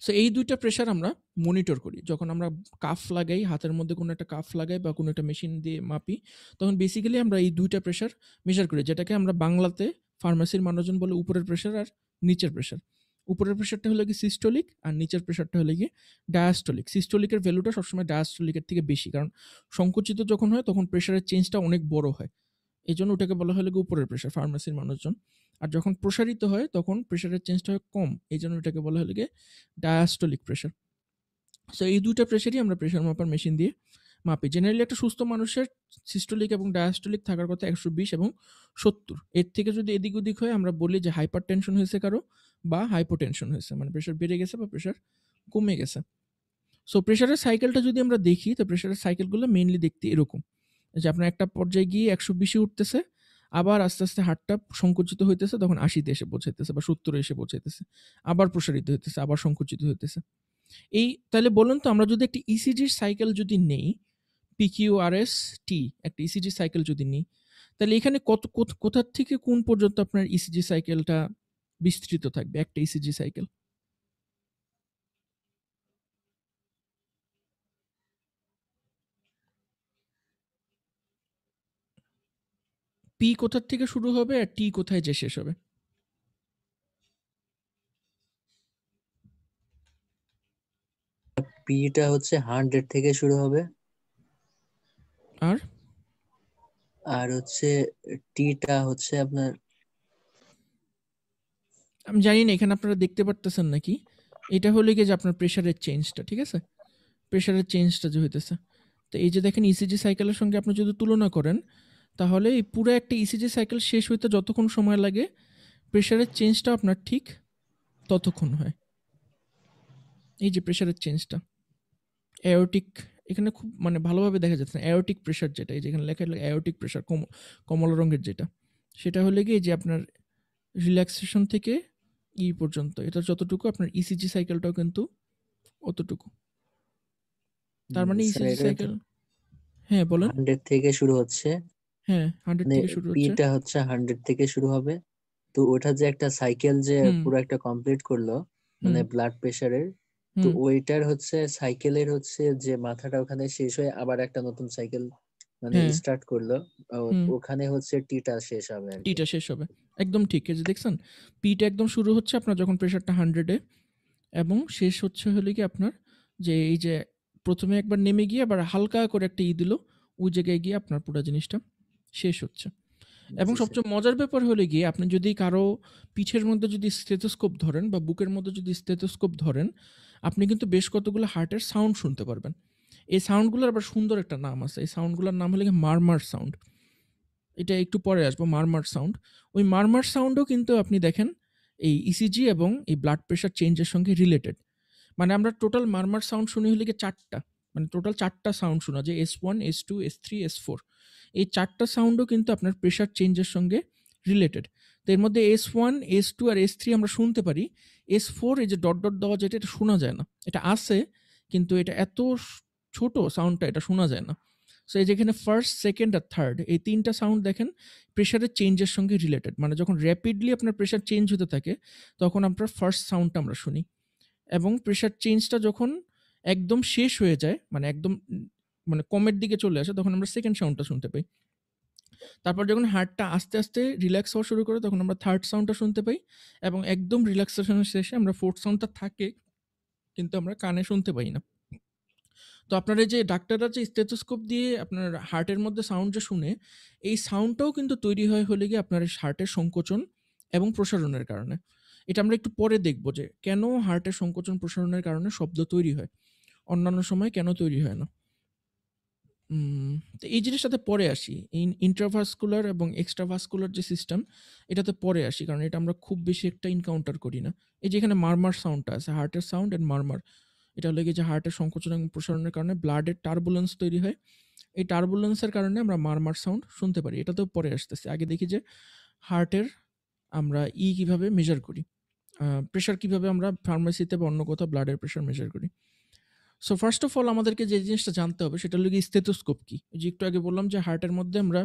সো এই দুইটা প্রেশার আমরা মনিটর করি যখন আমরা কাফ লাগাই, হাতের মধ্যে কোনো একটা কাফ লাগাই বা কোনো একটা মেশিন দিয়ে মাপি, তখন বেসিক্যালি আমরা এই দুইটা প্রেশার মেজার করি, যেটাকে আমরা বাংলাতে ফার্মাসির মানুষজন বলে উপরের প্রেশার আর নিচের প্রেশার। উপরের প্রেশারটা হলো কি সিস্টোলিক আর নিচের প্রেশারটা হলো কি ডায়াস্টোলিক। সিস্টোলিকের ভ্যালুটা সবসময় ডায়াস্টোলিকের থেকে বেশি, কারণ সংকুচিত যখন হয় তখন প্রেশারের চেঞ্জটা অনেক বড় হয়, এই জন্য ওটাকে বলা হলো কি উপরের প্রেশার ফার্মাসির মানুষজন। আর যখন প্রসারিত হয় তখন প্রেশারের চেঞ্জটা হয় কম, এই জন্য এটাকে বলা হলো কি ডায়াস্টোলিক প্রেশার। সো এই দুইটা প্রেশারই আমরা প্রেশার মাপার মেশিন দিয়ে মাপি। জেনারেলি একটা সুস্থ মানুষের সিস্টোলিক এবং ডায়াস্টোলিক থাকার কথা 120 এবং 70। এর থেকে যদি এদিক ওদিক হয় আমরা বলি যে হাইপার টেনশন হয়েছে কারো বা হাইপোটেনশন হয়েছে, মানে প্রেশার বেড়ে গেছে বা প্রেশার কমে গেছে। সো প্রেশারের সাইকেলটা যদি আমরা দেখি তো প্রেশারের সাইকেলগুলো মেইনলি দেখতে এরকম যে আপনার একটা পর্যায়ে গিয়ে 120 উঠতেছে, আবার আস্তে আস্তে হার্টটা সংকুচিত হইতেছে, তখন 80-তে এসে পৌঁছাইতেছে বা 70-এ এসে পৌঁছাইতেছে, আবার প্রসারিত হইতেছে, আবার সংকুচিত হইতেছে। এই তাহলে বলুন তো আমরা যদি একটা ইসিজির সাইকেল যদি নেই, পিকিউআরএস টি একটা ইসিজি সাইকেল যদি নিই, তাহলে এখানে কোথা থেকে কোন পর্যন্ত আপনার ইসিজি সাইকেলটা বিস্তৃত থাকবে একটা ইসিজি সাইকেল? পি কোথার থেকে শুরু হবে আর টি কোথায় যে শেষ হবে?
পিটা হচ্ছে 100 থেকে শুরু হবে,
আর
আর হচ্ছে টিটা হচ্ছে আপনার
আমি জানি না এখানে আপনারা দেখতে পারতেছেন নাকি, এটা হলে কি যে আপনার প্রেশারের চেঞ্জটা, ঠিক আছে, প্রেশারের চেঞ্জটা যে হইতেছে। তো এই যে দেখেন ইসিজি সাইকেলের সঙ্গে আপনি যদি তুলনা করেন তাহলে এই পুরো একটা ইসিজি সাইকেল শেষ হইতে যতক্ষণ সময় লাগে প্রেশারের চেঞ্জটা আপনার ঠিক ততক্ষণ হয়। এই যে প্রেশারের চেঞ্জটা অ্যাওরটিক, এখানে খুব মানে ভালোভাবে দেখা যাচ্ছে না, অ্যাওরটিক প্রেশার যেটা এই যেখানে লেখা অ্যাওরটিক প্রেশার কমলা রঙের যেটা, সেটা হলে গিয়ে যে আপনার রিল্যাক্সেশন থেকে পর্যন্ত এটা যতটুকু আপনার ইসিজি সাইকেলটাও কিন্তু অতটুকু। তার মানে
স্যার
ইসিজি
এটা
সাইকেল, হ্যাঁ বলেন।
100 থেকে শুরু হচ্ছে,
হ্যাঁ 100
মানে
থেকে শুরু হচ্ছে।
পিটা হচ্ছে 100 থেকে শুরু হবে। তো ওটা যে একটা সাইকেল যে
হুম
পুরো একটা কমপ্লিট করলো,
হুম
মানে ব্লাড প্রেশারের, তো
হুম
ওইটার হচ্ছে সাইকেলের হচ্ছে যে মাথাটা ওখানে শেষ হয়ে আবার একটা নতুন সাইকেল মানে
হ্যাঁ
স্টার্ট করলো,
হুম
ওখানে হচ্ছে টিটা শেষ হবে আর কি।
টিটা শেষ হবে, একদম ঠিক। এই যে দেখছেন পিটা একদম শুরু হচ্ছে আপনার যখন প্রেশারটা 100-এ এবং শেষ হচ্ছে হলে কি আপনার যে এই যে প্রথমে একবার নেমে গিয়ে আবার হালকা করে একটা দিল, ওই জায়গায় গিয়ে আপনার পুরো জিনিসটা শেষ হচ্ছে। এবং
জি স্যার।
সবচেয়ে মজার ব্যাপার হলে গিয়ে আপনি যদি কারো পিঠের মধ্যে যদি স্টেথোস্কোপ ধরেন বা বুকের মধ্যে যদি স্টেথোস্কোপ ধরেন, আপনি কিন্তু বেশ কতগুলো হার্টের সাউন্ড শুনতে পারবেন। এই সাউন্ডগুলোর আবার সুন্দর একটা নাম আছে, এই সাউন্ডগুলোর নাম হলো মারমার সাউন্ড। এটা একটু পরে আসবো, মারমার সাউন্ড। ওই মারমার সাউন্ডও কিন্তু আপনি দেখেন এই ইসিজি এবং এই ব্লাড প্রেশার চেঞ্জের সঙ্গে রিলেটেড। মানে আমরা টোটাল মারমার সাউন্ড শুনি হলে কি চারটা, মানে টোটাল চারটা সাউন্ড শোনা যে S1, S2, S3, S4। এই চারটা সাউন্ডও কিন্তু আপনার প্রেশার চেঞ্জের সঙ্গে রিলেটেড। তো এর মধ্যে S1, S2 আর S3 আমরা শুনতে পারি, S4 এই যে ডট ডট দেওয়া যেটা এটা শোনা যায় না, এটা আছে কিন্তু এটা এত ছোট সাউন্ডটা, এটা শোনা যায় না। সো এই যেখানে ফার্স্ট, সেকেন্ড আর থার্ড এই 3টা সাউন্ড দেখেন প্রেশারের চেঞ্জের সঙ্গে রিলেটেড। মানে যখন র্যাপিডলি আপনার প্রেশার চেঞ্জ হতে থাকে তখন আপনার ফার্স্ট সাউন্ডটা আমরা শুনি, এবং প্রেশার চেঞ্জটা যখন একদম শেষ হয়ে যায়, মানে একদম মানে কমের দিকে চলে আসে, তখন আমরা সেকেন্ড সাউন্ডটা শুনতে পাই। তারপর যখন হার্টটা আস্তে আস্তে রিল্যাক্স হওয়া শুরু করে তখন আমরা থার্ড সাউন্ডটা শুনতে পাই, এবং একদম রিল্যাক্সেশনের শেষে আমরা ফোর্থ সাউন্ডটা থাকে কিন্তু আমরা কানে শুনতে পাই না। তো আপনার এই যে ডাক্তাররা যে স্টেথোস্কোপ দিয়ে আপনার হার্টের মধ্যে সাউন্ড যে শুনে, এই সাউন্ডটাও কিন্তু তৈরি হয় হলে গিয়ে আপনার হার্টের সংকোচন এবং প্রসারণের কারণে। এটা আমরা একটু পরে দেখব যে কেন হার্টের সংকোচন প্রসারণের কারণে শব্দ তৈরি হয়, অন্যান্য সময় কেন তৈরি হয় না। তো এই জিনিসটাতে পরে আসি, ইন্ট্রাভাস্কুলার এবং এক্সট্রাভাস্কুলার যে সিস্টেম এটাতে পরে আসি, কারণ এটা আমরা খুব বেশি একটা এনকাউন্টার করি না। এই যে এখানে মারমার সাউন্ডটা আছে, হার্টের সাউন্ড অ্যান্ড মারমার, এটা হলো গিয়ে যে হার্টের সংকোচন এবং প্রসারণের কারণে ব্লাডের টার্বুলেন্স তৈরি হয়। এই টার্বুলেন্সের কারণে আমরা মারমার সাউন্ড শুনতে পারি, এটাতেও পরে আসতেছে। আগে দেখি যে হার্টের আমরা কিভাবে মেজার করি, প্রেশার কিভাবে আমরা ফার্মেসিতে বা অন্য কোথাও ব্লাডের প্রেশার মেজার করি। সো ফার্স্ট অফ অল আমাদেরকে যে জিনিসটা জানতে হবে সেটা হলো গিয়ে স্টেথোস্কোপ কি। এই যে একটু আগে বললাম যে হার্টের মধ্যে আমরা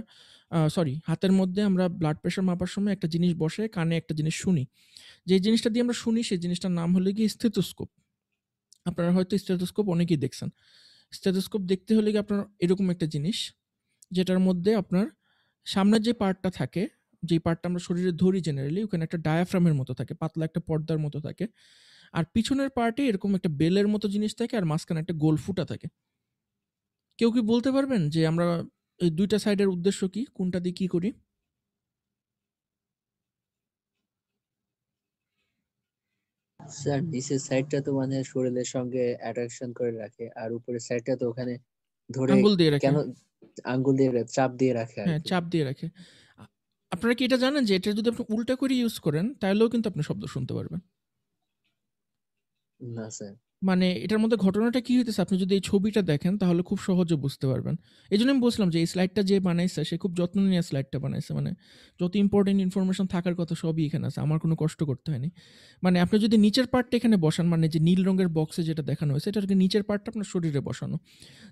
হাতের মধ্যে আমরা ব্লাড প্রেশার মাপার সময় একটা জিনিস বসে, কানে একটা জিনিস শুনি, যে জিনিসটা দিয়ে আমরা শুনি সেই জিনিসটার নাম হলো গিয়ে স্টেথোস্কোপ। আপনারা হয়তো স্টেথোস্কোপ অনেকেই দেখছেন। স্টেথোস্কোপ দেখতে হলে গিয়ে আপনার এরকম একটা জিনিস, যেটার মধ্যে আপনার সামনের যে পার্টটা থাকে, যেই পার্টটা আমরা শরীরে ধরি জেনারেলি, ওখানে একটা ডায়াফ্রামের মতো থাকে, পাতলা একটা পর্দার মতো থাকে, আর পিছনের পার্টে এরকম একটা বেলের মতো জিনিস থাকে, আর মাঝখানে একটা গোল ফুটা থাকে। কেউ কি বলতে পারবেন যে আমরা এই দুইটা সাইডের উদ্দেশ্য কি, কোনটা দিয়ে কি করি?
স্যার নিচের সাইডটা তো মানে শরীরের সঙ্গে অ্যাট্রাকশন করে রাখে, আর উপরের সাইডটা তো ওখানে ধরে
আঙ্গুল দিয়ে রাখে।
কেন আঙ্গুল দিয়ে চাপ দিয়ে রাখে আর
হ্যাঁ,
কি।
চাপ দিয়ে রাখে। আপনারা কি এটা জানেন যে এটা যদি আপনি উল্টা করে ইউজ করেন তাহলেও কিন্তু আপনি শব্দ শুনতে পারবেন?
না স্যার।
মানে এটার মধ্যে ঘটনাটা কি হইতেছে আপনি যদি এই ছবিটা দেখেন তাহলে খুব সহজে বুঝতে পারবেন। এই জন্য আমি বলছিলাম যে এই স্লাইডটা যে বানাইছে সে খুব যত্ন নিয়ে স্লাইডটা বানাইছে। মানে যত ইম্পর্টেন্ট ইনফরমেশন থাকার কথা সবই এখানে আছে, আমার কোনো কষ্ট করতে হয়নি। মানে আপনি যদি নিচের পার্টটা এখানে বসান, মানে যে নীল রঙের বক্সে যেটা দেখানো হয়েছে এটাকে নিচের পার্টটা আপনার শরীরে বসানো,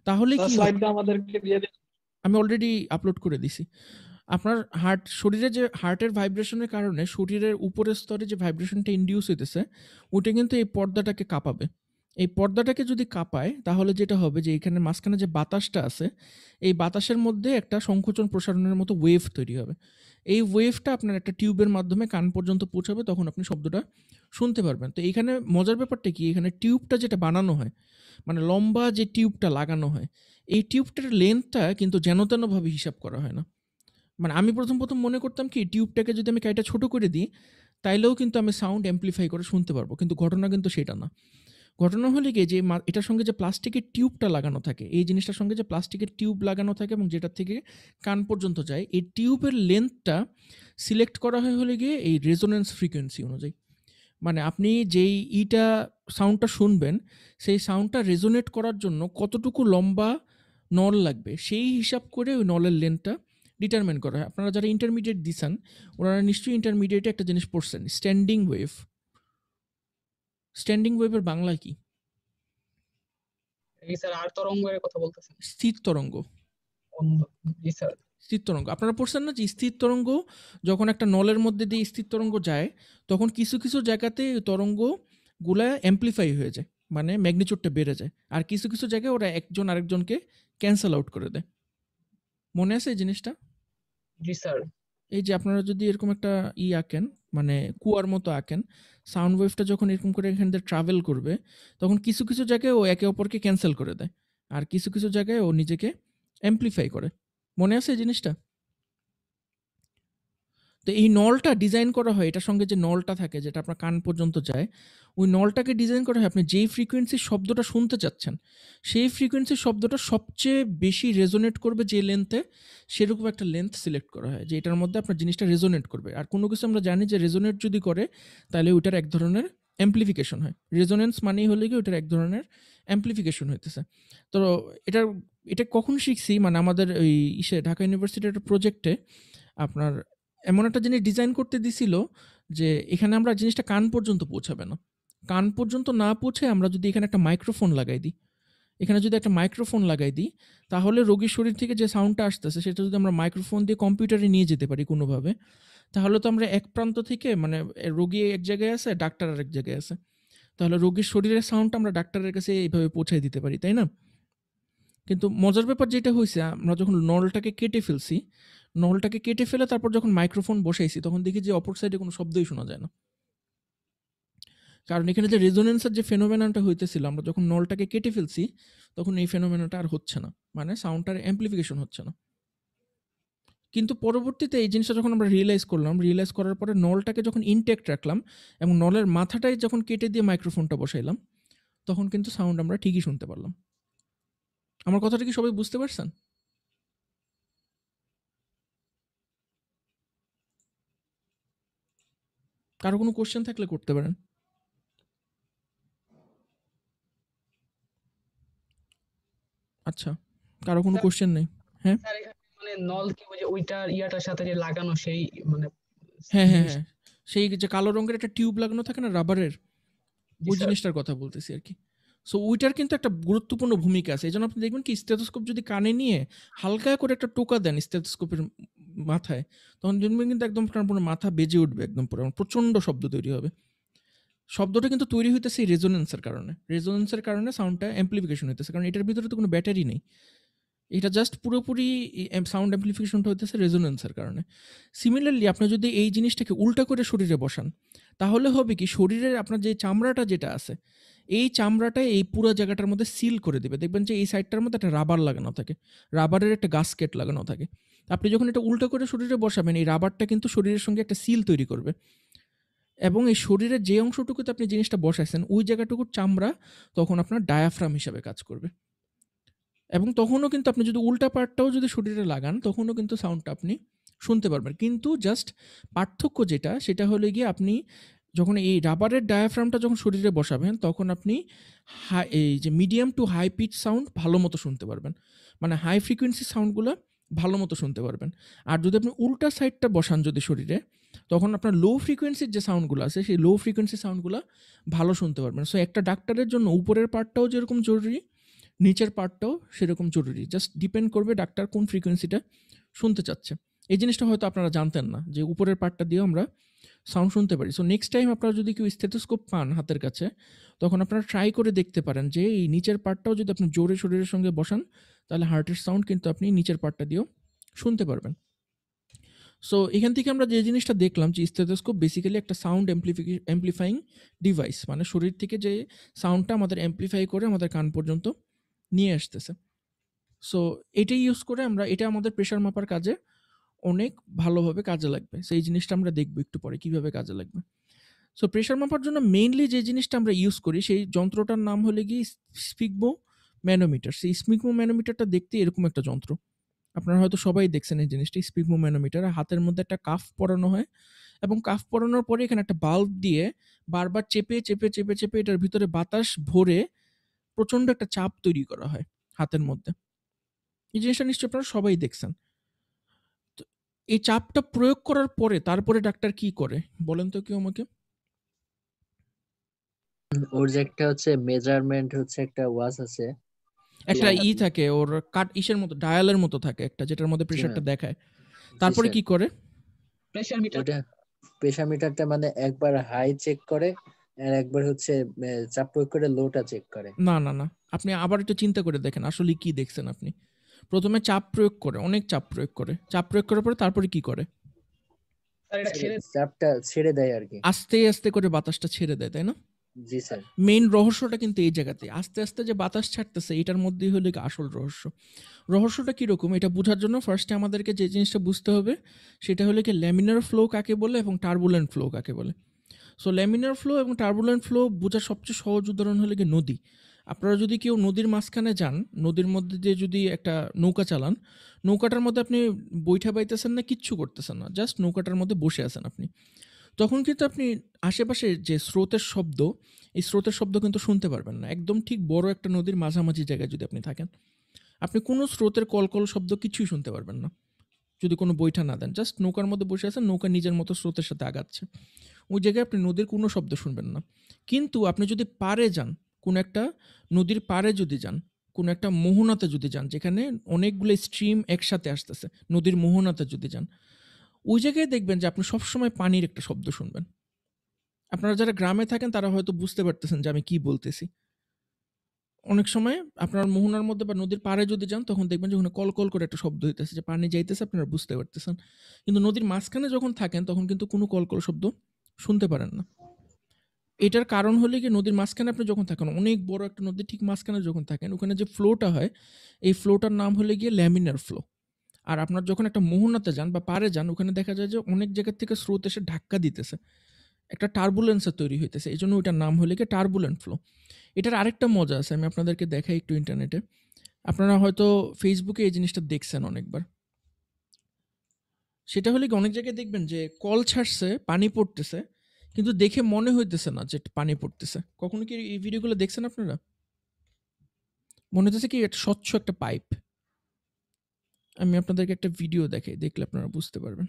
তাহলে কি হয়,
স্লাইডটা আমাদেরকে দিয়ে দিন।
আমি অলরেডি আপলোড করে দিছি। আপনার শরীরে যে হার্টের ভাইব্রেশনের কারণে শরীরের উপরের স্তরে যে ভাইব্রেশনটা ইনডিউস হইতেছে ওটা কিন্তু এই পর্দাটাকে কাঁপাবে। এই পর্দাটাকে যদি কাঁপায় তাহলে যেটা হবে যে এখানে মাঝখানে যে বাতাসটা আছে এই বাতাসের মধ্যে একটা সংকোচন প্রসারণের মতো ওয়েভ তৈরি হবে। এই ওয়েভটা আপনার একটা টিউবের মাধ্যমে কান পর্যন্ত পৌঁছাবে, তখন আপনি শব্দটা শুনতে পারবেন। তো এইখানে মজার ব্যাপারটা কি, এখানে টিউবটা যেটা বানানো হয়, মানে লম্বা যে টিউবটা লাগানো হয়, এই টিউবটার লেন্থটা কিন্তু যেন তেনভাবে হিসাব করা হয় না। মানে আমি প্রথম মনে করতাম কি টিউবটাকে যদি আমি কাইটা ছোট করে দিই তাইলেও কিন্তু আমি সাউন্ড অ্যাম্প্লিফাই করে শুনতে পারবো, কিন্তু ঘটনা কিন্তু সেটা না। ঘটনা হলে কি যে এটার সঙ্গে যে প্লাস্টিকের টিউবটা লাগানো থাকে, এই জিনিসটার সঙ্গে যে প্লাস্টিকের টিউব লাগানো থাকে এবং যেটা থেকে কান পর্যন্ত যায়, এই টিউবের লেন্থটা সিলেক্ট করা হয় হলে গিয়ে এই রেজোনেন্স ফ্রিকোয়েন্সি অনুযায়ী। মানে আপনি যেই সাউন্ডটা শুনবেন সেই সাউন্ডটা রেজোনেট করার জন্য কতটুকু লম্বা নল লাগবে সেই হিসাব করে ওই নলের লেন্থটা ডিটারমিন করা হয়। আপনারা যারা ইন্টারমিডিয়েট দিছেন ওনারা নিশ্চয়ই ইন্টারমিডিয়েটে একটা জিনিস পড়ছেন, স্ট্যান্ডিং ওয়েভ। স্ট্যান্ডিং ওয়েভের বাংলা কি?
এই স্যার আর তরঙ্গের কথা বলতেছেন?
স্থির তরঙ্গ।
জি স্যার।
স্থির তরঙ্গ আপনারা পড়ছেন না যে স্থির তরঙ্গ যখন একটা নলের মধ্যে দিয়ে স্থির তরঙ্গ যায় তখন কিছু কিছু জায়গাতে তরঙ্গগুলা অ্যাম্প্লিফাই হয়ে যায়, মানে ম্যাগনিচিউডটা বেড়ে যায়, আর কিছু কিছু জায়গায় ওরা একজন আরেকজনকে ক্যান্সেল আউট করে দেয়। মনে আছে এই জিনিসটা?
জি স্যার।
এই যে আপনারা যদি এরকম একটা আঁকেন, মানে কুয়ার মতো আঁকেন, সাউন্ড ওয়েভটা যখন এরকম করে এখান দিয়ে ট্রাভেল করবে তখন কিছু কিছু জায়গায় ও একে অপরকে ক্যান্সেল করে দেয়, আর কিছু কিছু জায়গায় ও নিজেকে অ্যাম্প্লিফাই করে। মনে আছে এই জিনিসটা? তো এই নলটা ডিজাইন করা হয়, এটার সঙ্গে যে নলটা থাকে যেটা আপনার কান পর্যন্ত যায়, ওই নলটাকে ডিজাইন করা হয় আপনি যেই ফ্রিকোয়েন্সির শব্দটা শুনতে চাচ্ছেন সেই ফ্রিকোয়েন্সির শব্দটা সবচেয়ে বেশি রেজোনেট করবে যে লেন্থে, সেরকম একটা লেন্থ সিলেক্ট করা হয় যে এটার মধ্যে আপনার জিনিসটা রেজোনেট করবে। আর কোনো কিছু আমরা জানি যে রেজোনেট যদি করে তাহলে ওইটার এক ধরনের অ্যাম্প্লিফিকেশন হয়। রেজোনেন্স মানেই হলে কি ওইটার এক ধরনের অ্যাম্প্লিফিকেশন হইতেছে। তো এটা কখন শিখছি, মানে আমাদের ওই ঢাকা ইউনিভার্সিটির একটা প্রজেক্টে আপনার এমন একটা জিনিস ডিজাইন করতে দিছিল যে এখানে আমরা জিনিসটা কান পর্যন্ত পৌঁছাবে না, কান পর্যন্ত না পৌঁছে আমরা যদি এখানে একটা মাইক্রোফোন লাগাই দিই, এখানে যদি একটা মাইক্রোফোন লাগাই দিই, তাহলে রোগীর শরীর থেকে যে সাউন্ডটা আসতেছে সেটা যদি আমরা মাইক্রোফোন দিয়ে কম্পিউটারে নিয়ে যেতে পারি কোনোভাবে, তাহলে তো আমরা এক প্রান্ত থেকে মানে রোগী এক জায়গায় আছে, ডাক্তার আরেক জায়গায় আছে, তাহলে রোগীর শরীরের সাউন্ডটা আমরা ডাক্তারের কাছে এইভাবে পৌঁছায় দিতে পারি, তাই না? কিন্তু মজার ব্যাপার যেটা হয়েছে, আমরা যখন নলটাকে কেটে ফেলে তারপর যখন মাইক্রোফোন বসাইছি, তখন দেখি যে অপর সাইডে কোনো শব্দই শোনা যায় না। কারণ এখানে যে রেজোনেন্সের যে ফেনোমেননটা হইতেছিল, আমরা যখন নলটাকে কেটে ফেলছি তখন এই ফেনোমেননটা আর হচ্ছে না, মানে সাউন্ডটার অ্যাম্প্লিফিকেশন হচ্ছে না। কিন্তু পরবর্তীতে এই জিনিসটা যখন আমরা রিয়েলাইজ করার পরে নলটাকে যখন ইনটেক্ট রাখলাম এবং নলের মাথাটাই যখন কেটে দিয়ে মাইক্রোফোনটা বসাইলাম, তখন কিন্তু সাউন্ড আমরা ঠিকই শুনতে পারলাম। আমার কথাটা কি সবাই বুঝতে পারছেন? কারো কোনো কোশ্চেন থাকলে করতে পারেন। আচ্ছা, কারো কোনো
স্যার,
কোশ্চেন নেই? হ্যাঁ
স্যার এখানে মানে নল কি ওই যে ওইটার ইয়াটার সাথে যে লাগানো সেই মানে
হ্যাঁ হ্যাঁ
জিনিস?
হ্যাঁ সেই যে কালো রঙের একটা টিউব লাগানো থাকে না রাবারের,
জি
ওই
স্যার।
জিনিসটার কথা বলতেছি আর কি। সো ওইটার কিন্তু একটা গুরুত্বপূর্ণ ভূমিকা আছে। এই জন্য আপনি দেখবেন কি, স্টেথোস্কোপ যদি কানে নিয়ে হালকা করে একটা টোকা দেন স্টেথোস্কোপের মাথায়, তখন দেখবেন কিন্তু একদম আপনার পুরো মাথা বেজে উঠবে, একদম পুরো প্রচণ্ড শব্দ তৈরি হবে। শব্দটা কিন্তু তৈরি হইতেছে এই রেজোনেন্সের কারণে সাউন্ডটা অ্যাম্প্লিফিকেশন হইতেছে, কারণ এটার ভিতরে তো কোনো ব্যাটারি নেই। এটা জাস্ট পুরোপুরি সাউন্ড অ্যাম্প্লিফিকেশনটা হইতেছে রেজোনেন্সের কারণে। সিমিলারলি আপনি যদি এই জিনিসটাকে উল্টা করে শরীরে বসান, তাহলে হবে কি, শরীরের আপনার যে চামড়াটা যেটা আছে, এই চামড়াটা এই পুরো জায়গাটার মধ্যে সিল করে দেবে। দেখবেন যে এই সাইডটার মধ্যে একটা রাবার লাগানো থাকে, রাবারের একটা গাস্কেট লাগানো থাকে। আপনি যখন এটা উল্টো করে শরীরে বসাবেন, এই রাবারটা কিন্তু শরীরের সঙ্গে একটা সিল তৈরি করবে, এবং এই শরীরের যে অংশটুকুতে আপনি জিনিসটা বসাইছেন ওই জায়গাটুকুর চামড়া তখন আপনার ডায়াফ্রাম হিসাবে কাজ করবে। এবং তখনও কিন্তু আপনি যদি উল্টা পার্টটাও যদি শরীরে লাগান, তখনও কিন্তু সাউন্ডটা আপনি শুনতে পারবেন। কিন্তু জাস্ট পার্থক্য যেটা, সেটা হলো গিয়ে আপনি যখন এই রাবারের ডায়াফ্রামটা যখন শরীরে বসাবেন, তখন আপনি এই যে medium to high pitch sound ভালো মতো শুনতে পারবেন, মানে হাই ফ্রিকোয়েন্সি সাউন্ডগুলো ভালো মতো শুনতে পারবেন। আর যদি আপনি উল্টা সাইডটা বসান যদি শরীরে, তখন আপনার লো ফ্রিকোয়েন্সির যে সাউন্ডগুলো আছে, সেই লো ফ্রিকোয়েন্সি সাউন্ডগুলো ভালো শুনতে পারবেন। সো একটা ডাক্তারের জন্য উপরের পার্টটাও যেরকম জরুরি, নিচের পার্টটাও সেরকম জরুরি। জাস্ট ডিপেন্ড করবে ডাক্তার কোন ফ্রিকোয়েন্সিটা শুনতে চাচ্ছে। এই জিনিসটা হয়তো আপনারা জানতেন না যে উপরের পার্টটা দিয়েও আমরা সাউন্ড শুনতে পারি। সো নেক্সট টাইম আপনারা যদি কেউ স্টেথোস্কোপ পান হাতের কাছে, তখন আপনারা ট্রাই করে দেখতে পারেন যে এই নিচের পার্টটাও যদি আপনি জোরে শরীরের সঙ্গে বসান, তাহলে হার্টের সাউন্ড কিন্তু আপনি নিচের পার্টটা দিয়েও শুনতে পারবেন। সো এখান থেকে আমরা যে জিনিসটা দেখলাম যে স্টেথোস্কোপ বেসিক্যালি একটা সাউন্ড অ্যাম্প্লিফাইং ডিভাইস, মানে শরীর থেকে যে সাউন্ডটা আমাদের অ্যাম্প্লিফাই করে আমাদের কান পর্যন্ত নিয়ে আসতেছে। সো এটাই ইউজ করে আমরা, এটা আমাদের প্রেশার মাপার কাজে অনেক ভালোভাবে কাজে লাগবে। সেই জিনিসটা আমরা দেখবো একটু পরে কীভাবে কাজে লাগবে। সো প্রেশার মাপার জন্য মেইনলি যে জিনিসটা আমরা ইউজ করি, সেই যন্ত্রটার নাম হলে গিয়ে স্পিগমো ম্যানোমিটার। সেই স্পিগমো ম্যানোমিটারটা দেখতে এরকম একটা যন্ত্র, আপনারা হয়তো সবাই দেখছেন এই জিনিসটা, স্পিগমো ম্যানোমিটার। হাতের মধ্যে একটা কাফ পরানো হয়, এবং কাফ পরানোর পরে এখানে একটা বাল্ব দিয়ে বারবার চেপে চেপে চেপে চেপে এটার ভিতরে বাতাস ভরে প্রচণ্ড একটা চাপ তৈরি করা হয় হাতের মধ্যে। এই জিনিসটা নিশ্চয়ই আপনারা সবাই দেখছেন। তো এই চাপটা প্রয়োগ করার পরে তারপরে ডাক্তার কি করে বলেন তো কেউ আমাকে?
ওর যে একটা হচ্ছে মেজারমেন্ট হচ্ছে একটা ওয়াচ আছে,
একটা
জি
থাকে ওর ইসের মতো, ডায়ালের মতো থাকে একটা, যেটার মধ্যে প্রেশারটা
ম্যাম,
দেখায়।
জি
তারপরে
স্যার।
কি করে?
Pressure metre.
ওটা প্রেশার মিটারটা মানে একবার হাই চেক করে আর একবার হচ্ছে চাপ প্রয়োগ করে লোটা চেক করে।
না না না, আপনি আবার একটু চিন্তা করে দেখেন আসলে কি দেখছেন আপনি। প্রথমে চাপ প্রয়োগ করে, অনেক চাপ প্রয়োগ করে, চাপ প্রয়োগ করার পরে তারপরে কি করে?
স্যার এটা ছেড়ে
চাপটা ছেড়ে দেয় আর কি।
আস্তে আস্তে করে বাতাসটা ছেড়ে দেয়, তাই না?
জি স্যার।
মেইন রহস্যটা কিন্তু এই জায়গাতে, আস্তে আস্তে যে বাতাস ছাড়তেছে এটার মধ্যেই হলো আসল রহস্য। রহস্যটা কীরকম এটা বোঝার জন্য ফার্স্টে আমাদেরকে যে জিনিসটা বুঝতে হবে সেটা হলো কি, ল্যামিনার ফ্লো কাকে বলে এবং টার্বুলেন্ট ফ্লো কাকে বলে। সো ল্যামিনার ফ্লো এবং টার্বুলেন্ট ফ্লো বোঝার সবচেয়ে সহজ উদাহরণ হলো কি নদী। আপনারা যদি কেউ নদীর মাঝখানে যান, নদীর মধ্যে দিয়ে যদি একটা নৌকা চালান, নৌকাটার মধ্যে আপনি বৈঠা পাইতেছেন না, কিচ্ছু করতেছেন না, জাস্ট নৌকাটার মধ্যে বসে আছেন আপনি, তখন কিন্তু আপনি আশেপাশে যে স্রোতের শব্দ, এই স্রোতের শব্দ কিন্তু শুনতে পারবেন না। একদম ঠিক বড় একটা নদীর মাঝামাঝি জায়গায় যদি আপনি থাকেন, আপনি কোনো স্রোতের কলকল শব্দ কিছুই শুনতে পারবেন না যদি কোনো বৈঠা না দেন। জাস্ট নৌকার মধ্যে বসে আছেন, নৌকা নিজের মতো স্রোতের সাথে আগাচ্ছে, ওই জায়গায় আপনি নদীর কোনো শব্দ শুনবেন না। কিন্তু আপনি যদি পাড়ে যান, কোনো একটা নদীর পাড়ে যদি যান, কোনো একটা মোহনাতে যদি যান, যেখানে অনেকগুলো স্ট্রিম একসাথে আসতেছে, নদীর মোহনাতে যদি যান, ওই জায়গায় দেখবেন যে আপনি সবসময় পানির একটা শব্দ শুনবেন। আপনারা যারা গ্রামে থাকেন তারা হয়তো বুঝতে পারতেছেন যে আমি কি বলতেছি। অনেক সময় আপনার মোহনার মধ্যে বা নদীর পাড়ে যদি যান, তখন দেখবেন যে ওখানে কল করে একটা শব্দ হইতেছে, যে পানি যাইতেছে, আপনারা বুঝতে পারতেছেন। কিন্তু নদীর মাঝখানে যখন থাকেন তখন কিন্তু কোনো কল শব্দ শুনতে পারেন না। এটার কারণ হলো গিয়ে, নদীর মাঝখানে আপনি যখন থাকেন, অনেক বড় একটা নদীর ঠিক মাঝখানে যখন থাকেন, ওখানে যে ফ্লোটা হয়, এই ফ্লোটার নাম হলো গিয়ে ল্যামিনার ফ্লো। আর আপনার যখন একটা মোহনাতে যান বা পাড়ে যান, ওখানে দেখা যায় যে অনেক জায়গা থেকে স্রোত এসে ধাক্কা দিতেছে, একটা টার্বুলেন্সের তৈরি হইতেছে। এই জন্য ওইটার নাম হলো গিয়ে টার্বুলেন্ট ফ্লো। এটার আরেকটা মজা আছে, আমি আপনাদেরকে দেখাই একটু ইন্টারনেটে। আপনারা হয়তো ফেসবুকে এই জিনিসটা দেখছেন অনেকবার। সেটা হলে কি, অনেক জায়গায় দেখবেন যে কল ছাড়ছে, পানি পড়তেছে, কিন্তু দেখে মনে হইতেছে না যে পানি পড়তেছে। কখনো কি এই ভিডিওগুলো দেখছেন আপনারা? মনে হচ্ছে কি একটা স্বচ্ছ একটা পাইপ। আমি আপনাদেরকে একটা ভিডিও দেখাই, দেখলে আপনারা বুঝতে পারবেন।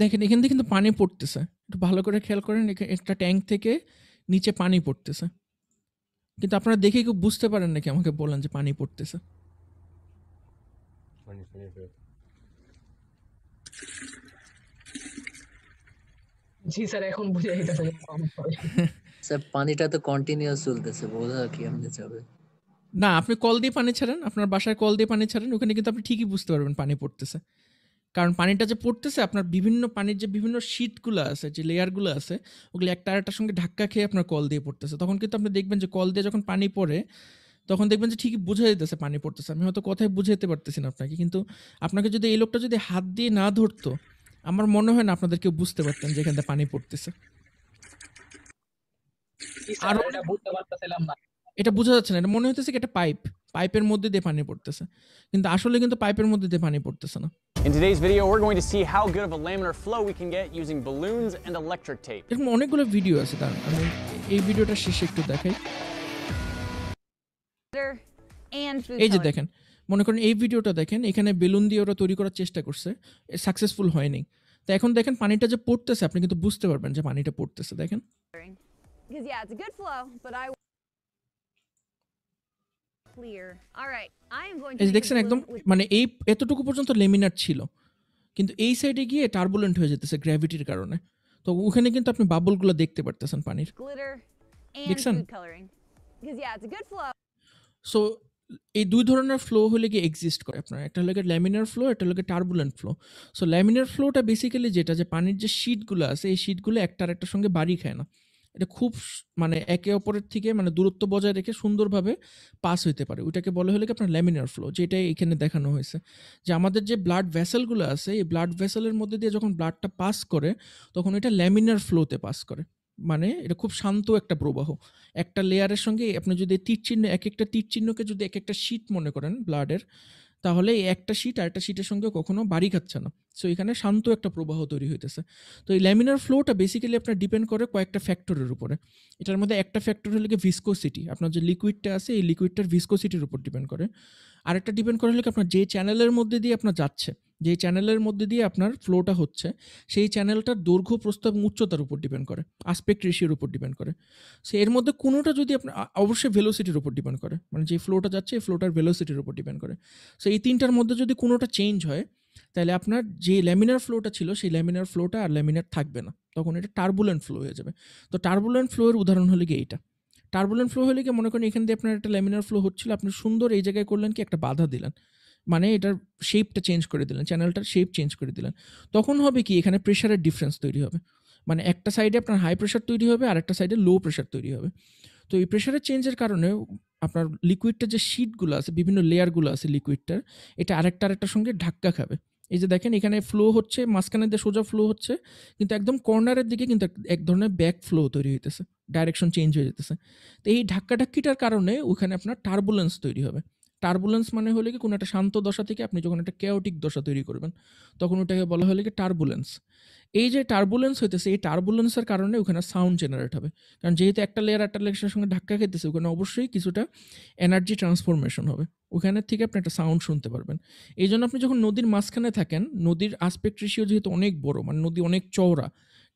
দেখেন এখান থেকে কিন্তু পানি পড়তেছে, একটু ভালো করে খেয়াল করেন, একটা ট্যাঙ্ক থেকে নিচে পানি পড়তেছে, কিন্তু আপনারা দেখে কেউ বুঝতে পারেন নাকি? আমাকে বলেন যে পানি পড়তেছে।
জি স্যার, এখন বুঝে যাইতেছে যে পানি পড়ে।
স্যার পানিটা তো কন্টিনিউয়াস চলতেছে, বোঝা কেমনে যাবে?
না, আপনি কল দিয়ে পানি ছাড়েন, আপনার বাসায় কল দিয়ে পানি ছাড়েন, ওখানে কিন্তু আপনি ঠিকই বুঝতে পারবেন পানি পড়তেছে। কারণ পানিটা যে পড়তেছে, আপনার বিভিন্ন পানির যে বিভিন্ন শীটগুলো আছে, যে লেয়ারগুলো আছে, ওগুলো একটা আরেকটার সঙ্গে ধাক্কা খেয়ে আপনার কল দিয়ে পড়তেছে। তখন কিন্তু আপনি দেখবেন যে কল দিয়ে যখন পানি পড়ে, তখন দেখবেন যে ঠিকই বোঝা যেতেছে পানি পড়তেছে। আমি হয়তো কথায় বুঝাইতে পারতেছি না আপনাকে, কিন্তু আপনাকে যদি এই লোকটা যদি হাত দিয়ে না ধরতো, আমার মনে হয় না আপনাদের কেউ বুঝতে পারতেন যে এখান থেকে পানি পড়তেছে।
জি স্যার,
আরো
এটা বুঝতে পারতেছিলাম না।
এটা বোঝা যাচ্ছে না, এটা মনে হইতেছে কি একটা পাইপের মধ্যে দিয়ে পানি পড়তেছে, কিন্তু আসলে কিন্তু পাইপের মধ্যে দিয়ে পানি পড়তেছে না।
In today's video, we're going to see how good of a laminar flow we can get using balloons and electric tape.
এরকম অনেকগুলো ভিডিও আছে, তার আমি এই ভিডিওটা শেষে একটু দেখাই।
and food
এই যে
coloring.
দেখেন, মনে করেন এই ভিডিওটা দেখেন, এখানে বেলুন দিয়ে ওরা তৈরি করার চেষ্টা করছে, সাকসেসফুল হয়নি। তো এখন দেখেন পানিটা যে পড়তেছে, আপনি কিন্তু বুঝতে পারবেন যে পানিটা পড়তেছে। দেখেন
Because yeah, it's a good flow, but I clear. All right, I am going to
এই যে
make a
দেখছেন একদম,
balloon with
মানে এই এতটুকু পর্যন্ত লেমিনার ছিল, কিন্তু এই সাইডে গিয়ে টার্বুলেন্ট হয়ে যেতেছে গ্র্যাভিটির কারণে। তো ওখানে কিন্তু আপনি বাবলগুলো দেখতে পারতেছেন পানির।
glitter and
দেখছেন?
food coloring. Because yeah, it's a good flow.
So এই দুই ধরনের ফ্লো হলে গিয়ে এক্সিস্ট করে আপনার, একটা হলো ল্যামিনার ফ্লো, একটা হলো টার্বুলেন্ট ফ্লো। সো ল্যামিনার ফ্লোটা বেসিক্যালি যেটা, যে পানির যে শিটগুলো আছে, এই শিটগুলো একটা আরেকটার সঙ্গে বাড়ি খায় না, এটা খুব মানে একে অপরের থেকে মানে দূরত্ব বজায় রেখে সুন্দরভাবে পাস হইতে পারে। ওইটাকে বলে হলে কি আপনার ল্যামিনার ফ্লো, যেটাই এখানে দেখানো হয়েছে। যে আমাদের যে ব্লাড ভেসেলগুলো আছে, এই ব্লাড ভেসেলের মধ্যে দিয়ে যখন ব্লাডটা পাস করে, তখন এটা ল্যামিনার ফ্লোতে পাস করে। মানে এটা খুব শান্ত একটা প্রবাহ। একটা লেয়ারের সঙ্গে আপনি যদি তীর চিহ্ন, এক একটা তীর চিহ্নকে যদি এক একটা শীট মনে করেন ব্লাডের, তাহলে এই একটা শীট আর একটা শীটের সঙ্গে কখনো বাড়ি খাচ্ছে না। সো এখানে শান্ত একটা প্রবাহ তৈরি হইতেছে। তো এই ল্যামিনার ফ্লোটা বেসিক্যালি আপনার ডিপেন্ড করে কয়েকটা ফ্যাক্টরের উপরে। এটার মধ্যে একটা ফ্যাক্টর হলো কি ভিসকোসিটি, আপনার যে লিকুইডটা আছে এই লিকুইডটার ভিসকোসিটির উপর ডিপেন্ড করে। আরেকটা ডিপেন্ড করে হলো কি আপনার যে চ্যানেলের মধ্যে দিয়ে আপনার যাচ্ছে, যে চ্যানেলের মধ্যে দিয়ে আপনার ফ্লোটা হচ্ছে, সেই চ্যানেলটার দৈর্ঘ্য, প্রস্থ এবং উচ্চতার উপর ডিপেন্ড করে, আসপেক্ট রেশিওর উপর ডিপেন্ড করে। সো এর মধ্যে কোনোটা যদি আপনার অবশ্যই ভেলোসিটির উপর ডিপেন্ড করে, মানে যে ফ্লোটা যাচ্ছে এই ফ্লোটার ভেলোসিটির উপর ডিপেন্ড করে। সো এই তিনটার মধ্যে যদি কোনোটা চেঞ্জ হয়, তাহলে আপনার যে ল্যামিনার ফ্লোটা ছিল সেই ল্যামিনার ফ্লোটা আর ল্যামিনার থাকবে না, তখন এটা টার্বুলেন্ট ফ্লো হয়ে যাবে। তো টার্বুলেন্ট ফ্লোয়ের উদাহরণ হলে কি এইটা। টার্বুলেন্ট ফ্লো হলে কি, মনে করেন এখান দিয়ে আপনার একটা ল্যামিনার ফ্লো হচ্ছিল, আপনি সুন্দর এই জায়গায় করলেন কি একটা বাধা দিলেন, মানে এটার শেপটা চেঞ্জ করে দিলেন, চ্যানেলটার শেপ চেঞ্জ করে দিলেন, তখন হবে কি এখানে প্রেশারের ডিফারেন্স তৈরি হবে। মানে একটা সাইডে আপনার হাই প্রেশার তৈরি হবে আর একটা সাইডে লো প্রেশার তৈরি হবে। তো এই প্রেশারের চেঞ্জের কারণে আপনার লিকুইডটার যে শিটগুলো আছে, বিভিন্ন লেয়ারগুলো আছে লিকুইডটার, এটা আরেকটার সঙ্গে ধাক্কা খাবে। এই যে দেখেন এখানে ফ্লো হচ্ছে, মাঝখানে দিয়ে সোজা ফ্লো হচ্ছে, কিন্তু একদম কর্নারের দিকে কিন্তু এক ধরনের ব্যাক ফ্লো তৈরি হইতেছে, ডাইরেকশন চেঞ্জ হয়ে যেতেছে। তো এই ধাক্কাটাক্কিটার কারণে ওখানে আপনার টার্বুলেন্স তৈরি হবে। টার্বুলেন্স মানে হলে কি কোনো একটা শান্ত দশা থেকে আপনি যখন একটা কেওটিক দশা তৈরি করবেন, তখন ওটাকে বলা হলে কি টার্বুলেন্স। এই যে টার্বুলেন্স হইতেছে, এই টার্বুলেন্সের কারণে ওখানে সাউন্ড জেনারেট হবে। কারণ যেহেতু একটা লেয়ারের সঙ্গে ধাক্কা খেতেছে, ওখানে অবশ্যই কিছুটা এনার্জি ট্রান্সফরমেশন হবে, ওখানে থেকে আপনি একটা সাউন্ড শুনতে পারবেন। এই জন্য আপনি যখন নদীর মাঝখানে থাকেন, নদীর আসপেক্ট রেশিও যেহেতু অনেক বড়, মানে নদী অনেক চওড়া,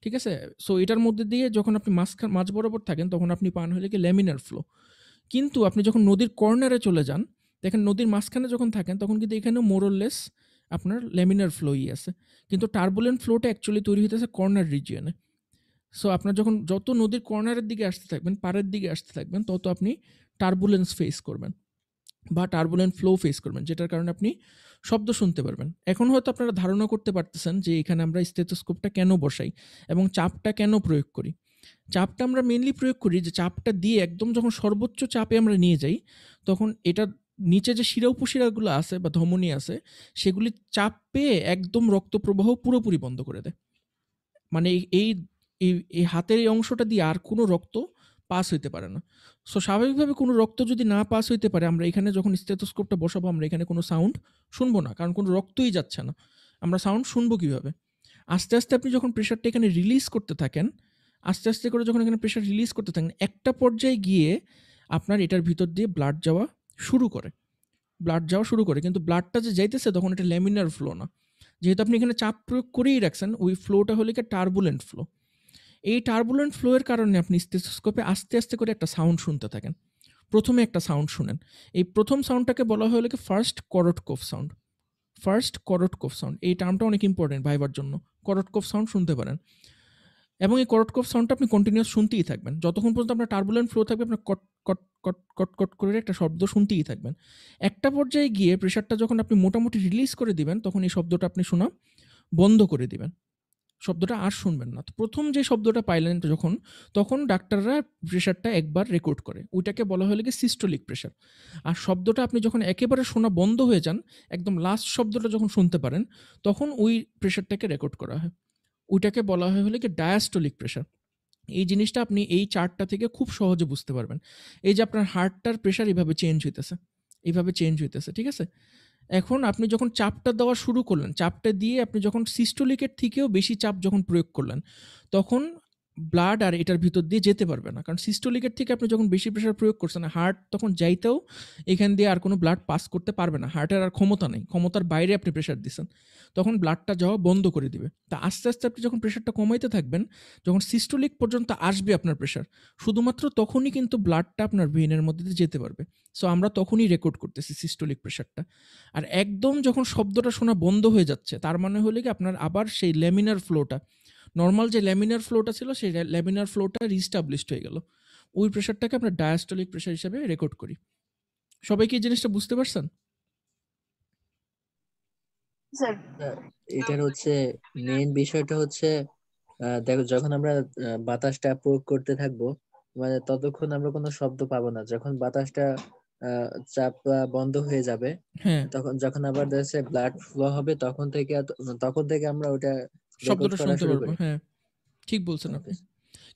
ঠিক আছে? সো এটার মধ্যে দিয়ে যখন আপনি মাঝ বরাবর থাকেন, তখন আপনি পান হলে কি ল্যামিনার ফ্লো। কিন্তু আপনি যখন নদীর কর্নারে চলে যান, দেখেন নদীর মাঝখানে যখন থাকেন, তখন কিন্তু এখানেও মোরলেস আপনার ল্যামিনার ফ্লোই আছে। কিন্তু টার্বুলেন্ট ফ্লোটা অ্যাকচুয়ালি তৈরি হইতেছে কর্নার রিজিয়নে। সো আপনার যখন যত নদীর কর্নারের দিকে আসতে থাকবেন, পাড়ের দিকে আসতে থাকবেন, তত আপনি টার্বুলেন্স ফেস করবেন বা টার্বুলেন্ট ফ্লো ফেস করবেন, যেটার কারণে আপনি শব্দ শুনতে পারবেন। এখন হয়তো আপনারা ধারণা করতে পারতেছেন যে এখানে আমরা স্টেথোস্কোপটা কেন বসাই এবং চাপটা কেন প্রয়োগ করি। চাপটা আমরা মেনলি প্রয়োগ করি যে চাপটা দিয়ে একদম যখন সর্বোচ্চ চাপে আমরা নিয়ে যাই, তখন এটা নিচে যে শিরা উপশিরাগুলো আছে বা ধমনী আছে, সেগুলি চাপ পেয়ে একদম রক্ত প্রবাহ পুরোপুরি বন্ধ করে দেয়। মানে এই এই এই হাতের এই অংশটা দিয়ে আর কোনো রক্ত পাস হইতে পারে না। সো স্বাভাবিকভাবে কোনো রক্ত যদি না পাস হইতে পারে, আমরা এখানে যখন স্টেথোস্কোপটা বসাবো, আমরা এখানে কোনো সাউন্ড শুনবো না, কারণ কোনো রক্তই যাচ্ছে না। আমরা সাউন্ড শুনবো কীভাবে? আস্তে আস্তে আপনি যখন প্রেশারটা এখানে রিলিজ করতে থাকেন, আস্তে আস্তে করে যখন এখানে প্রেশার রিলিজ করতে থাকেন, একটা পর্যায়ে গিয়ে আপনার এটার ভিতর দিয়ে ব্লাড যাওয়া শুরু করে। কিন্তু ব্লাডটা যে যাইতেছে, তখন এটা ল্যামিনার ফ্লো না। যেহেতু আপনি এখানে চাপ প্রয়োগ করেই রাখছেন, ওই ফ্লোটা হলে কি টার্বুলেন্ট ফ্লো। এই টার্বুলেন্ট ফ্লো এর কারণে আপনি স্টেথোস্কোপে আস্তে আস্তে করে একটা সাউন্ড শুনতে থাকেন। প্রথমে একটা সাউন্ড শুনেন, এই প্রথম সাউন্ডটাকে বলা হয় হলো কি ফার্স্ট করোটকোফ সাউন্ড। এই টার্মটা অনেক ইম্পর্টেন্ট ভাইবার জন্য। করোটকোফ সাউন্ড শুনতে পারেন, এবং এই করোটকোফ সাউন্ডটা আপনি কন্টিনিউয়াস শুনতেই থাকবেন যতক্ষণ পর্যন্ত আপনার টার্বুলেন্ট ফ্লো থাকবে। আপনার কট কট কট কট কট করে একটা শব্দ শুনতেই থাকবেন। একটা পর্যায়ে গিয়ে প্রেশারটা যখন আপনি মোটামুটি রিলিজ করে দিবেন, তখন এই শব্দটা আপনি শোনা বন্ধ করে দিবেন, শব্দটা আর শুনবেন না। তো প্রথম যে শব্দটা পাইলেন যখন, তখন ডাক্তাররা প্রেশারটা একবার রেকর্ড করে, ওইটাকে বলা হলো কি সিস্টোলিক প্রেশার। আর শব্দটা আপনি যখন একেবারে শোনা বন্ধ হয়ে যান, একদম লাস্ট শব্দটা যখন শুনতে পারেন, তখন ওই প্রেশারটাকে রেকর্ড করা হয়, ওইটাকে বলা হয় হলো কি ডায়াস্টোলিক প্রেশার। এই জিনিসটা আপনি এই চার্টটা থেকে খুব সহজে বুঝতে পারবেন। এই যে আপনার হার্টটার প্রেশার এইভাবে চেঞ্জ হইতেছে, ঠিক আছে? এখন আপনি যখন চাপটা দেওয়া শুরু করলেন, চাপটা দিয়ে আপনি যখন সিস্টোলিকের থেকেও বেশি চাপ যখন প্রয়োগ করলেন, তখন ব্লাড আর এটার ভিতর দিয়ে যেতে পারবে না। কারণ সিস্টোলিকের থেকে আপনি যখন বেশি প্রেশার প্রয়োগ করছেন, হার্ট তখন যাইতেও এখান দিয়ে আর কোনো ব্লাড পাস করতে পারবে না, হার্টের আর ক্ষমতা নেই, ক্ষমতার বাইরে আপনি প্রেশার দিচ্ছেন, তখন ব্লাডটা যাওয়া বন্ধ করে দিবে। তা আস্তে আস্তে আপনি যখন প্রেশারটা কমাইতে থাকবেন, যখন সিস্টোলিক পর্যন্ত আসবে আপনার প্রেশার, শুধুমাত্র তখনই কিন্তু ব্লাডটা আপনার ভেইনের মধ্যে দিয়ে যেতে পারবে। সো আমরা তখনই রেকর্ড করতেছি সিস্টোলিক প্রেশারটা। আর একদম যখন শব্দটা শোনা বন্ধ হয়ে যাচ্ছে, তার মানে হলে কি আপনার আবার সেই ল্যামিনার ফ্লোটা, নর্মাল যে ল্যামিনার ফ্লোটা ছিল, সেই ল্যামিনার ফ্লোটা রিস্টাবলিশড হয়ে গেল। ওই প্রেশারটাকে আমরা ডায়াস্টোলিক প্রেশার হিসেবে রেকর্ড করি। সবাই কি এই জিনিসটা বুঝতে পারছেন?
এটার হচ্ছে মেইন বিষয়টা হচ্ছে দেখো, যখন আমরা বাতাসটা প্রয়োগ করতে থাকবো, মানে ততক্ষণ আমরা কোনো শব্দ পাবো না। যখন বাতাসটা চাপ বন্ধ হয়ে যাবে,
হ্যাঁ,
তখন যখন আবার দেশে ব্লাড ফ্লো হবে, তখন থেকে আমরা ওটা রেকর্ড
শব্দটা
করা
শুনতে
শুরু
পারবো।
করি।
হ্যাঁ, ঠিক বলছেন আপনি।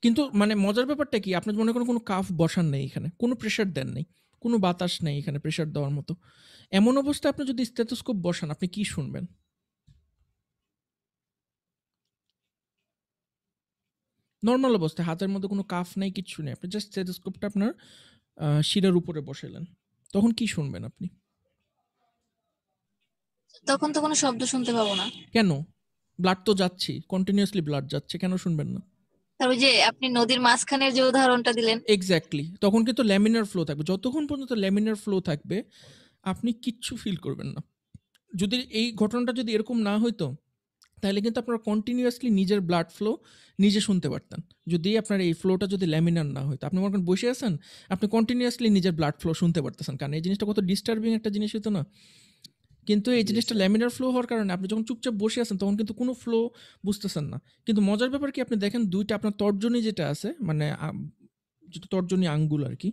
কিন্তু মানে মজার ব্যাপারটা কি, আপনার মনে করেন কোনো কাফ বসান নেই এখানে, কোনো প্রেশার দেন নেই, কোনো বাতাস নেই এখানে প্রেশার দেওয়ার মতো। এমন অবস্থায় আপনি যদি স্টেথোস্কোপ বসান, আপনি কি শুনবেন? নর্মাল অবস্থায় হাতের মধ্যে কোনো কাফ নেই, কিচ্ছু নেই, আপনি জাস্ট স্টেথোস্কোপটা আপনার শিরার উপরে বসালেন, তখন কি শুনবেন আপনি?
তখন তো কোনো শব্দ শুনতে পাবো না।
কেন? ব্লাড তো যাচ্ছে, কন্টিনিউয়াসলি ব্লাড যাচ্ছে, কেন শুনবেন না?
আর ওই যে আপনি নদীর মাঝখানের যে উদাহরণটা দিলেন,
এক্স্যাক্টলি, তখন কিন্তু ল্যামিনার ফ্লো থাকবে। যতক্ষণ পর্যন্ত ল্যামিনার ফ্লো থাকবে, আপনি কিচ্ছু ফিল করবেন না। যদি এই ঘটনাটা যদি এরকম না হইতো, তাহলে কিন্তু আপনারা কন্টিনিউয়াসলি নিজের ব্লাড ফ্লো নিজে শুনতে পারতেন। যদি আপনার এই ফ্লোটা যদি ল্যামিনার না হইতো, আপনি মনে করেন বসে আছেন, আপনি কন্টিনিউয়াসলি নিজের ব্লাড ফ্লো শুনতে পারতেছেন, কারণ এই জিনিসটা কত ডিস্টার্বিং একটা জিনিস হতো না। কিন্তু এই জিনিসটা ল্যামিনার ফ্লো হওয়ার কারণে আপনি যখন চুপচাপ বসে আছেন, তখন কিন্তু কোনো ফ্লো বুঝতেছেন না। কিন্তু মজার ব্যাপার কি, আপনি দেখেন দুইটা আপনার তর্জনী যেটা আছে, মানে যেটা তর্জনী আঙ্গুল আর কি,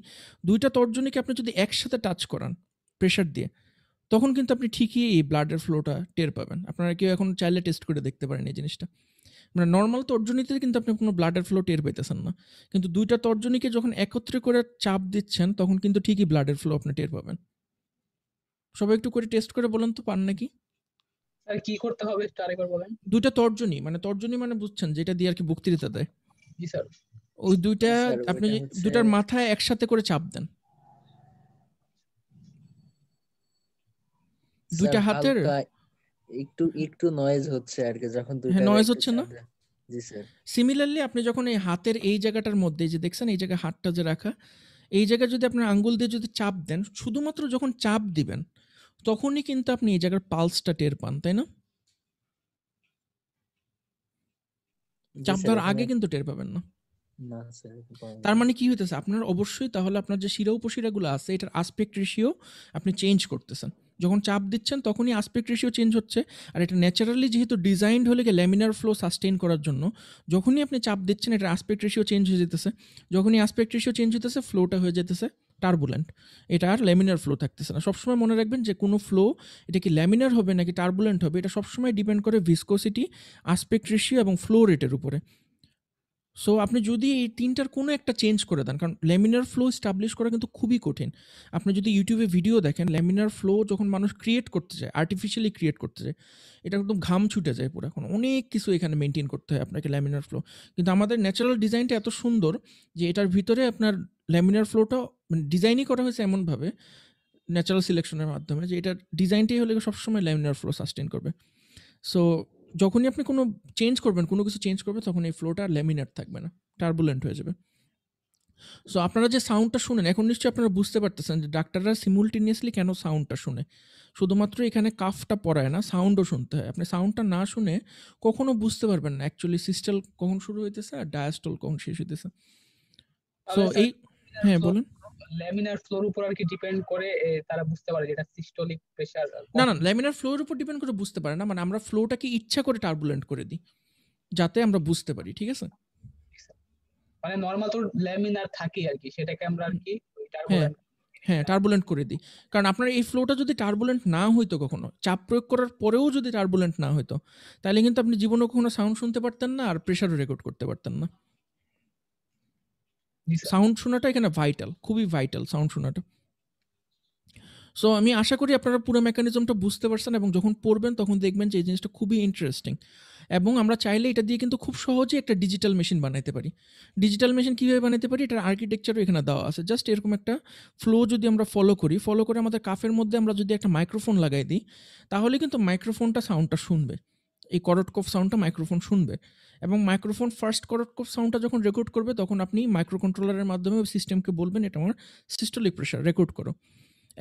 2টা তর্জনীকে আপনি যদি একসাথে টাচ করান প্রেশার দিয়ে, তখন কিন্তু আপনি ঠিকই এই ব্লাডের ফ্লোটা টের পাবেন। আপনারা কেউ এখন চাইলে টেস্ট করে দেখতে পারেন এই জিনিসটা। মানে নর্মাল তর্জনীতে কিন্তু আপনি কোনো ব্লাডের ফ্লো টের পাইতেছেন না, কিন্তু 2টা তর্জনীকে যখন একত্রে করে চাপ দিচ্ছেন তখন কিন্তু ঠিকই ব্লাডের ফ্লো আপনি টের পাবেন। সবাই একটু করে টেস্ট করে বলেন তো, পান নাকি?
স্যার কি করতে হবে একটু আরেকবার বলেন।
2টা তর্জনী মানে বুঝছেন, যেটা দিয়ে আর কি বক্তৃতা দেয়,
জি স্যার।
ওই 2টা
স্যার
আপনি
ওইটা হচ্ছে
2টার মাথায় একসাথে করে চাপ দেন।
স্যার
2টা হাতের
হালকা একটু একটু নয়েজ হচ্ছে আর কি যখন
হ্যাঁ,
দুইটার
নয়েজ
একটু
হচ্ছে না?
চাপ দেয়। জি স্যার।
সিমিলারলি আপনি যখন এই হাতের এই জায়গাটার মধ্যে এই যে দেখছেন এই জায়গায় হাতটা যে রাখা, এই জায়গায় যদি আপনার আঙ্গুল দিয়ে যদি চাপ দেন, শুধুমাত্র যখন চাপ দিবেন তখনই কিন্তু আপনি এই জায়গার পালসটা টের পান, তাই না?
জি
চাপ
স্যার
দেওয়ার
ওখানে
আগে কিন্তু টের পাবেন না।
না স্যার এরকম পাওয়া
তার
যায়।
মানে কি হইতেছে, আপনার অবশ্যই তাহলে আপনার যে শিরা উপশিরাগুলো আছে এটার আসপেক্ট রেশিও আপনি চেঞ্জ করতেছেন। যখন চাপ দিচ্ছেন তখনই আসপেক্ট রেশিও চেঞ্জ হচ্ছে। আর এটা ন্যাচারালি যেহেতু ডিজাইনড হলে গিয়ে ল্যামিনার ফ্লো সাস্টেইন করার জন্য, যখনই আপনি চাপ দিচ্ছেন এটার আসপেক্ট রেশিও চেঞ্জ হয়ে যেতেছে। যখনই আসপেক্ট রেশিও চেঞ্জ হতেছে ফ্লোটা হয়ে যেতেছে টার্বুলেন্ট। এটা আর ল্যামিনার ফ্লো থাকতেছে না। সবসময় মনে রাখবেন যে কোনো ফ্লো এটা কি ল্যামিনার হবে নাকি টার্বুলেন্ট হবে, এটা সবসময় ডিপেন্ড করে ভিসকোসিটি, আসপেক্ট রেশিও এবং ফ্লো রেটের উপরে। সো আপনি যদি এই 3টার কোনো একটা চেঞ্জ করে দেন, কারণ ল্যামিনার ফ্লো এস্টাবলিশ করা কিন্তু খুবই কঠিন। আপনি যদি ইউটিউবে ভিডিও দেখেন, ল্যামিনার ফ্লো যখন মানুষ ক্রিয়েট করতে চায়, আর্টিফিশিয়ালি ক্রিয়েট করতে চায়, এটা একদম ঘাম ছুটে যায় পুরো। এখন অনেক কিছু এখানে মেনটেন করতে হয় আপনাকে ল্যামিনার ফ্লো। কিন্তু আমাদের ন্যাচারাল ডিজাইনটা এত সুন্দর যে এটার ভিতরে আপনার ল্যামিনার ফ্লোটা মানে ডিজাইনই করা হয়েছে এমনভাবে ন্যাচারাল সিলেকশনের মাধ্যমে যে এটার ডিজাইনটাই হলে সবসময় ল্যামিনার ফ্লো সাস্টেন করবে। সো যখনই আপনি কোনো চেঞ্জ করবেন, কোনো কিছু চেঞ্জ করবেন, তখন এই ফ্লোটা আর ল্যামিনার থাকবে না, টার্বুলেন্ট হয়ে যাবে। সো আপনারা যে সাউন্ডটা শুনেন এখন নিশ্চয়ই আপনারা বুঝতে পারতেছেন যে ডাক্তাররা সিমুলটেনিয়াসলি কেন সাউন্ডটা শুনে। শুধুমাত্র এখানে কাফটা পড়ায় না, সাউন্ডও শুনতে হয়। আপনি সাউন্ডটা না শুনে কখনো বুঝতে পারবেন না অ্যাকচুয়ালি সিস্টেল কখন শুরু হইতেছে আর ডায়াস্টল কখন শেষ হইতেছে। সো
তাহলে
এই হ্যাঁ বলুন।
ল্যামিনার ফ্লোর উপর আর কি ডিপেন্ড করে তারা বুঝতে পারে যেটা সিস্টোলিক প্রেসার।
না না, ল্যামিনার ফ্লোর উপর ডিপেন্ড করে বুঝতে পারে না, মানে আমরা ফ্লোটাকে ইচ্ছা করে টার্বুলেন্ট করে দিই যাতে আমরা বুঝতে পারি, ঠিক আছে?
মানে নরমাল তো ল্যামিনার থাকে আর কি, সেটাকে আমরা আর কি ওই
হ্যাঁ
টার্বুলেন্ট।
হ্যাঁ, টার্বুলেন্ট করে দিই। কারণ আপনার এই ফ্লোটা যদি টার্বুলেন্ট না হইতো, কখনো চাপ প্রয়োগ করার পরেও যদি টার্বুলেন্ট না হইতো, তাহলে কিন্তু আপনি জীবনে কখনো সাউন্ড শুনতে পারতেন না আর প্রেশারও রেকর্ড করতে পারতেন না। সাউন্ড শোনাটা এখানে ভাইটাল, খুবই ভাইটাল সাউন্ড শোনাটা। সো আমি আশা করি আপনারা পুরো মেকানিজমটা বুঝতে পারছেন, এবং যখন পড়বেন তখন দেখবেন যে এই জিনিসটা খুবই ইন্টারেস্টিং। এবং আমরা চাইলে এটা দিয়ে কিন্তু খুব সহজে একটা ডিজিটাল মেশিন বানাইতে পারি। ডিজিটাল মেশিন কীভাবে বানাইতে পারি, এটার আর্কিটেকচারও এখানে দেওয়া আছে। জাস্ট এরকম একটা ফ্লো যদি আমরা ফলো করে আমাদের কাফের মধ্যে আমরা যদি একটা মাইক্রোফোন লাগাই দিই, তাহলে কিন্তু মাইক্রোফোনটা সাউন্ডটা শুনবে, এই করটকফ সাউন্ডটা মাইক্রোফোন শুনবে। এবং মাইক্রোফোন ফার্স্ট করটকফ সাউন্ডটা যখন রেকর্ড করবে তখন আপনি মাইক্রো কন্ট্রোলারের মাধ্যমে সিস্টেমকে বলবেন এটা আমার সিস্টোলিক প্রেশার রেকর্ড করো।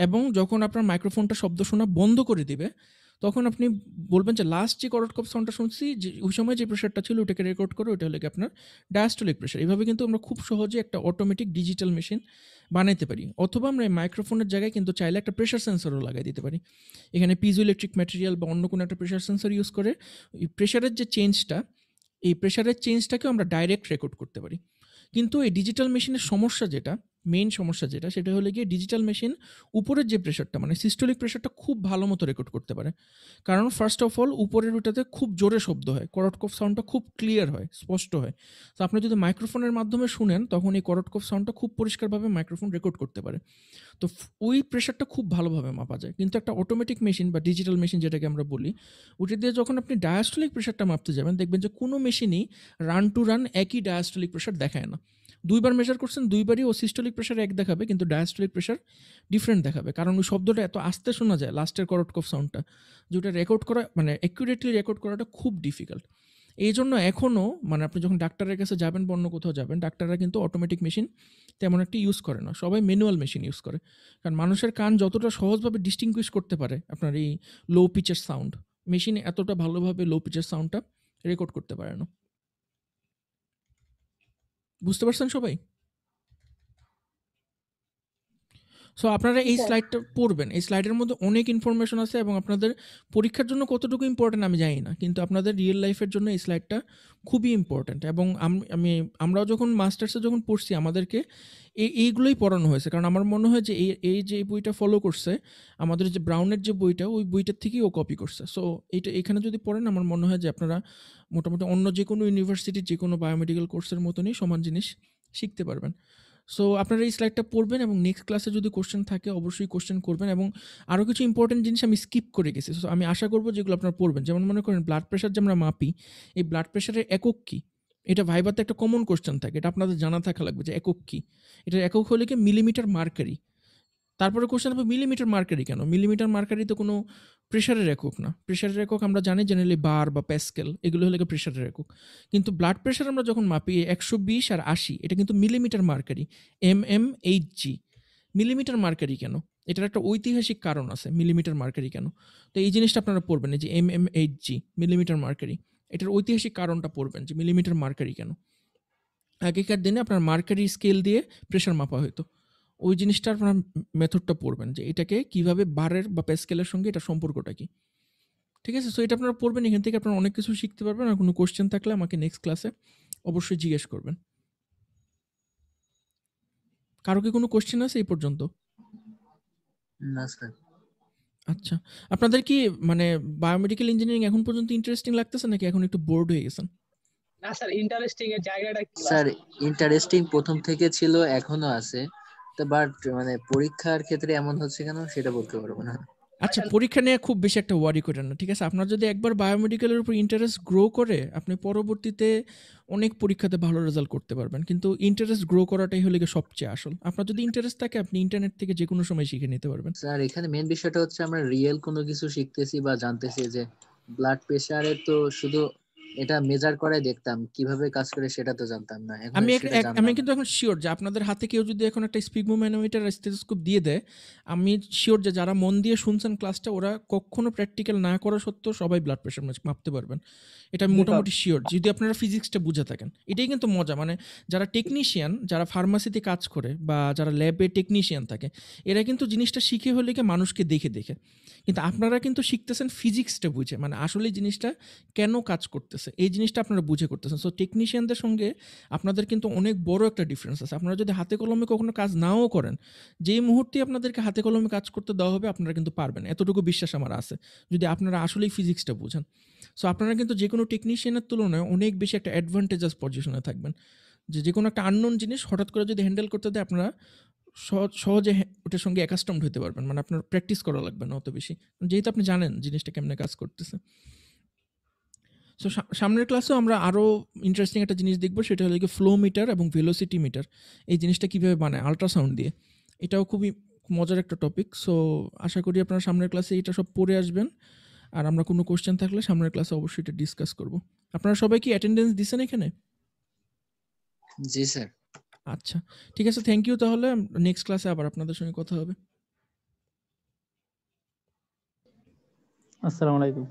এবং যখন আপনার মাইক্রোফোনটা শব্দ শোনা বন্ধ করে দিবে তখন আপনি বলবেন যে লাস্ট যে করটকফ সাউন্ডটা শুনছি যে ওই সময় যে প্রেশারটা ছিল ওটাকে রেকর্ড করো, ওটা হলে আপনার ডায়াস্টোলিক প্রেশার। এইভাবে কিন্তু আমরা খুব সহজে একটা অটোমেটিক ডিজিটাল মেশিন বানাইতে পারি। অথবা আমরা এই মাইক্রোফোনের জায়গায় কিন্তু চাইলে একটা প্রেশার সেন্সরও লাগাই দিতে পারি। এখানে পিজো ইলেকট্রিক ম্যাটেরিয়াল বা অন্য কোনো একটা প্রেশার সেন্সর ইউজ করে এই প্রেশারের যে চেঞ্জটা, এই প্রেশারের চেঞ্জটাকেও আমরা ডাইরেক্ট রেকর্ড করতে পারি। কিন্তু এই ডিজিটাল মেশিনের সমস্যা যেটা, মেইন সমস্যা যেটা, সেটা হলো গিয়ে ডিজিটাল মেশিন উপরের যে প্রেশারটা মানে সিস্টোলিক প্রেশারটা খুব ভালো মতো রেকর্ড করতে পারে। কারণ ফার্স্ট অফ অল উপরের ওটাতে খুব জোরে শব্দ হয়, করটকফ সাউন্ডটা খুব ক্লিয়ার হয়, স্পষ্ট হয়। তো আপনি যদি মাইক্রোফোনের মাধ্যমে শুনেন তখন এই করটকফ সাউন্ডটা খুব পরিষ্কারভাবে মাইক্রোফোন রেকর্ড করতে পারে। তো ওই প্রেশারটা খুব ভালোভাবে মাপা যায়। কিন্তু একটা অটোমেটিক মেশিন বা ডিজিটাল মেশিন যেটাকে আমরা বলি, ওটা দিয়ে যখন আপনি ডায়াস্টোলিক প্রেশারটা মাপতে যাবেন দেখবেন যে কোনো মেশিনই রান টু রান একই ডায়াস্টোলিক প্রেশার দেখায় না। দুইবার মেজার করছেন, দুইবারই ও সিস্টোলিক প্রেশার এক দেখাবে কিন্তু ডায়াস্টোলিক প্রেশার ডিফারেন্ট দেখাবে। কারণ ওই শব্দটা এত আস্তে শোনা যায় লাস্টের করটকফ সাউন্ডটা, যেটা রেকর্ড করা মানে অ্যাকুরেটলি রেকর্ড করাটা খুব ডিফিকাল্ট। এই জন্য এখনও মানে আপনি যখন ডাক্তারের কাছে যাবেন বা অন্য কোথাও যাবেন, ডাক্তাররা কিন্তু অটোমেটিক মেশিন তেমন একটা ইউজ করে না, সবাই ম্যানুয়াল মেশিন ইউজ করে। কারণ মানুষের কান যতটা সহজভাবে ডিস্টিংগুইশ করতে পারে আপনার এই লো পিচের সাউন্ড, মেশিন এতটা ভালোভাবে লো পিচের সাউন্ডটা রেকর্ড করতে পারে না। বুঝতে পারছেন সবাই? সো আপনারা এই স্লাইডটা পড়বেন। এই স্লাইডের মধ্যে অনেক ইনফরমেশন আছে এবং আপনাদের পরীক্ষার জন্য কতটুকু ইম্পর্টেন্ট আমি জানি না, কিন্তু আপনাদের রিয়েল লাইফের জন্য এই স্লাইডটা খুবই ইম্পর্টেন্ট। এবং আমরাও যখন মাস্টার্সে যখন পড়ছি আমাদেরকে এইগুলোই পড়ানো হয়েছে, কারণ আমার মনে হয় যে এই যে বইটা ফলো করছে আমাদের যে ব্রাউনের যে বইটা, ওই বইটার থেকেই ও কপি করছে। সো এখানে যদি পড়েন আমার মনে হয় যে আপনারা মোটামুটি অন্য যে কোনো ইউনিভার্সিটির যে কোনো বায়োমেডিক্যাল কোর্সের মতনই সমান জিনিস শিখতে পারবেন। সো আপনারা এই স্লাইডটা পড়বেন এবং নেক্সট ক্লাসে যদি কোশ্চেন থাকে অবশ্যই কোশ্চেন করবেন। এবং আরও কিছু ইম্পর্টেন্ট জিনিস আমি স্কিপ করে গেছি, সো আমি আশা করবো যেগুলো আপনারা পড়বেন। যেমন মনে করেন ব্লাড প্রেশার যে আমরা মাপি, এই ব্লাড প্রেশারের একক কী, এটা ভাইবাতে একটা কমন কোশ্চেন থাকে, এটা আপনাদের জানা থাকা লাগবে যে একক কী। এটার একক হলে কি মিলিমিটার মার্কারি। তারপরে কোশ্চেন হবে মিলিমিটার মার্কারি কেন? মিলিমিটার মার্কারি তো কোনো প্রেশারের একক না। প্রেশারের একক আমরা জানি জেনারেলি বার বা প্যাসকেল, এগুলো হলে প্রেশারের একক। কিন্তু ব্লাড প্রেশার আমরা যখন মাপি 120 আর 80, এটা কিন্তু millimetre mercury, mmHg। Millimetre mercury কেন? এটার একটা ঐতিহাসিক কারণ আছে মিলিমিটার মার্কারি কেন। তো এই জিনিসটা আপনারা পড়বেন, এই যে mmHg মিলিমিটার মার্কারি, এটার ঐতিহাসিক কারণটা পড়বেন যে মিলিমিটার মার্কারি কেন। আগেকার দিনে আপনার মার্কারি স্কেল দিয়ে প্রেশার মাপা হতো, ওই জিনিসটা আপনার মেথডটা পড়বেন যে এটাকে কিভাবে বারের বা প্যাসকেলের সঙ্গে এটা সম্পর্কটা কি। ঠিক আছে, সো এটা আপনারা পড়বেন, এখান থেকে আপনারা অনেক কিছু শিখতে পারবেন। আর কোনো কোশ্চেন থাকলে আমাকে নেক্সট ক্লাসে অবশ্যই জিজ্ঞেস করবেন। কারো কি কোনো কোশ্চেন আছে এই পর্যন্ত?
না স্যার।
আচ্ছা, আপনাদের কি মানে বায়োমেডিক্যাল ইঞ্জিনিয়ারিং এখন পর্যন্ত ইন্টারেস্টিং লাগতেছে নাকি এখন একটু বোর্ড হয়ে গেছেন?
না স্যার, ইন্টারেস্টিং এর জায়গাটা কি
স্যার ইন্টারেস্টিং প্রথম থেকে ছিল, এখনো আছে, তো বাট মানে পরীক্ষার ক্ষেত্রে এমন হচ্ছে কেন সেটা বলতে পারবো না।
আচ্ছা, পরীক্ষা নিয়ে খুব বেশি একটা ওয়ারি করেন না, ঠিক আছে? আপনার যদি একবার বায়োমেডিক্যালের উপর ইন্টারেস্ট গ্রো করে আপনি পরবর্তীতে অনেক পরীক্ষাতে ভালো রেজাল্ট করতে পারবেন। কিন্তু ইন্টারেস্ট গ্রো করাটাই হলে গিয়ে সবচেয়ে আসল। আপনার যদি ইন্টারেস্ট থাকে আপনি ইন্টারনেট থেকে যে কোনো সময় শিখে নিতে পারবেন।
স্যার এখানে মেন বিষয়টা হচ্ছে আমরা রিয়েল কোনো কিছু শিখতেছি বা জানতেছি, যে ব্লাড প্রেসারে তো শুধু এটা মেজার করে দেখতাম, কিভাবে কাজ করে সেটা তো জানতাম না, এখন সেটা জানতাম।
আমি কিন্তু এখন শিওর যে আপনাদের হাতে কেউ যদি এখন একটা স্পিগমোম্যানোমিটার আর স্টেথোস্কোপ দিয়ে দেয়, আমি শিওর যে যারা মন দিয়ে শুনছেন ক্লাসটা ওরা কখনো প্র্যাকটিক্যাল না করা সত্ত্বেও সবাই ব্লাড প্রেশার মাপতে পারবেন। এটা আমি মোটামুটি শিওর, যদি আপনারা ফিজিক্সটা বুঝে থাকেন। এটাই কিন্তু মজা, মানে যারা টেকনিশিয়ান, যারা ফার্মাসিতে কাজ করে বা যারা ল্যাবে টেকনিশিয়ান থাকে, এরা কিন্তু জিনিসটা শিখে হলে কি মানুষকে দেখে দেখে, কিন্তু আপনারা কিন্তু শিখতেছেন ফিজিক্সটা বুঝে, মানে আসলে জিনিসটা কেন কাজ করতেছে এই জিনিসটা আপনারা বুঝে করতেছেন। সো টেকনিশিয়ানদের সঙ্গে আপনাদের কিন্তু অনেক বড় একটা ডিফারেন্স আছে। আপনারা যদি হাতে কলমে কখনো কাজ নাও করেন, যেই মুহূর্তে আপনাদেরকে হাতে কলমে কাজ করতে দেওয়া হবে আপনারা কিন্তু পারবেন, এতটুকু বিশ্বাস আমার আছে, যদি আপনারা আসলেই ফিজিক্সটা বুঝেন। সো আপনারা কিন্তু যে কোনো টেকনিশিয়ানের তুলনায় অনেক বেশি একটা অ্যাডভান্টেজাস পজিশনে থাকবেন, যে কোনো একটা আননোন জিনিস হঠাৎ করে যদি হ্যান্ডেল করতে দেয় আপনারা সহজে ওটার সঙ্গে অ্যাকাস্টমড হতে পারবেন, মানে আপনার প্র্যাকটিস করা লাগবে না অত বেশি, যেহেতু আপনি জানেন জিনিসটা কেমনে কাজ করতেছে। সো সামনের ক্লাসেও আমরা আরও ইন্টারেস্টিং একটা জিনিস দেখবো, সেটা হলো কি ফ্লো মিটার এবং ভেলোসিটি মিটার, এই জিনিসটা কীভাবে বানায় আল্ট্রাসাউন্ড দিয়ে। এটাও খুবই মজার একটা টপিক। সো আশা করি আপনারা সামনের ক্লাসে এটা সব পড়ে আসবেন। আর আমরা কোনো কোশ্চেন থাকলে সামনের ক্লাসে অবশ্যই এটা ডিসকাস করব। আপনারা সবাই কি অ্যাটেন্ডেন্স দিচ্ছেন এখানে?
জি স্যার।
আচ্ছা, ঠিক আছে, থ্যাংক ইউ। তাহলে নেক্সট ক্লাসে আবার আপনাদের সঙ্গে কথা হবে।
আসসালামু আলাইকুম।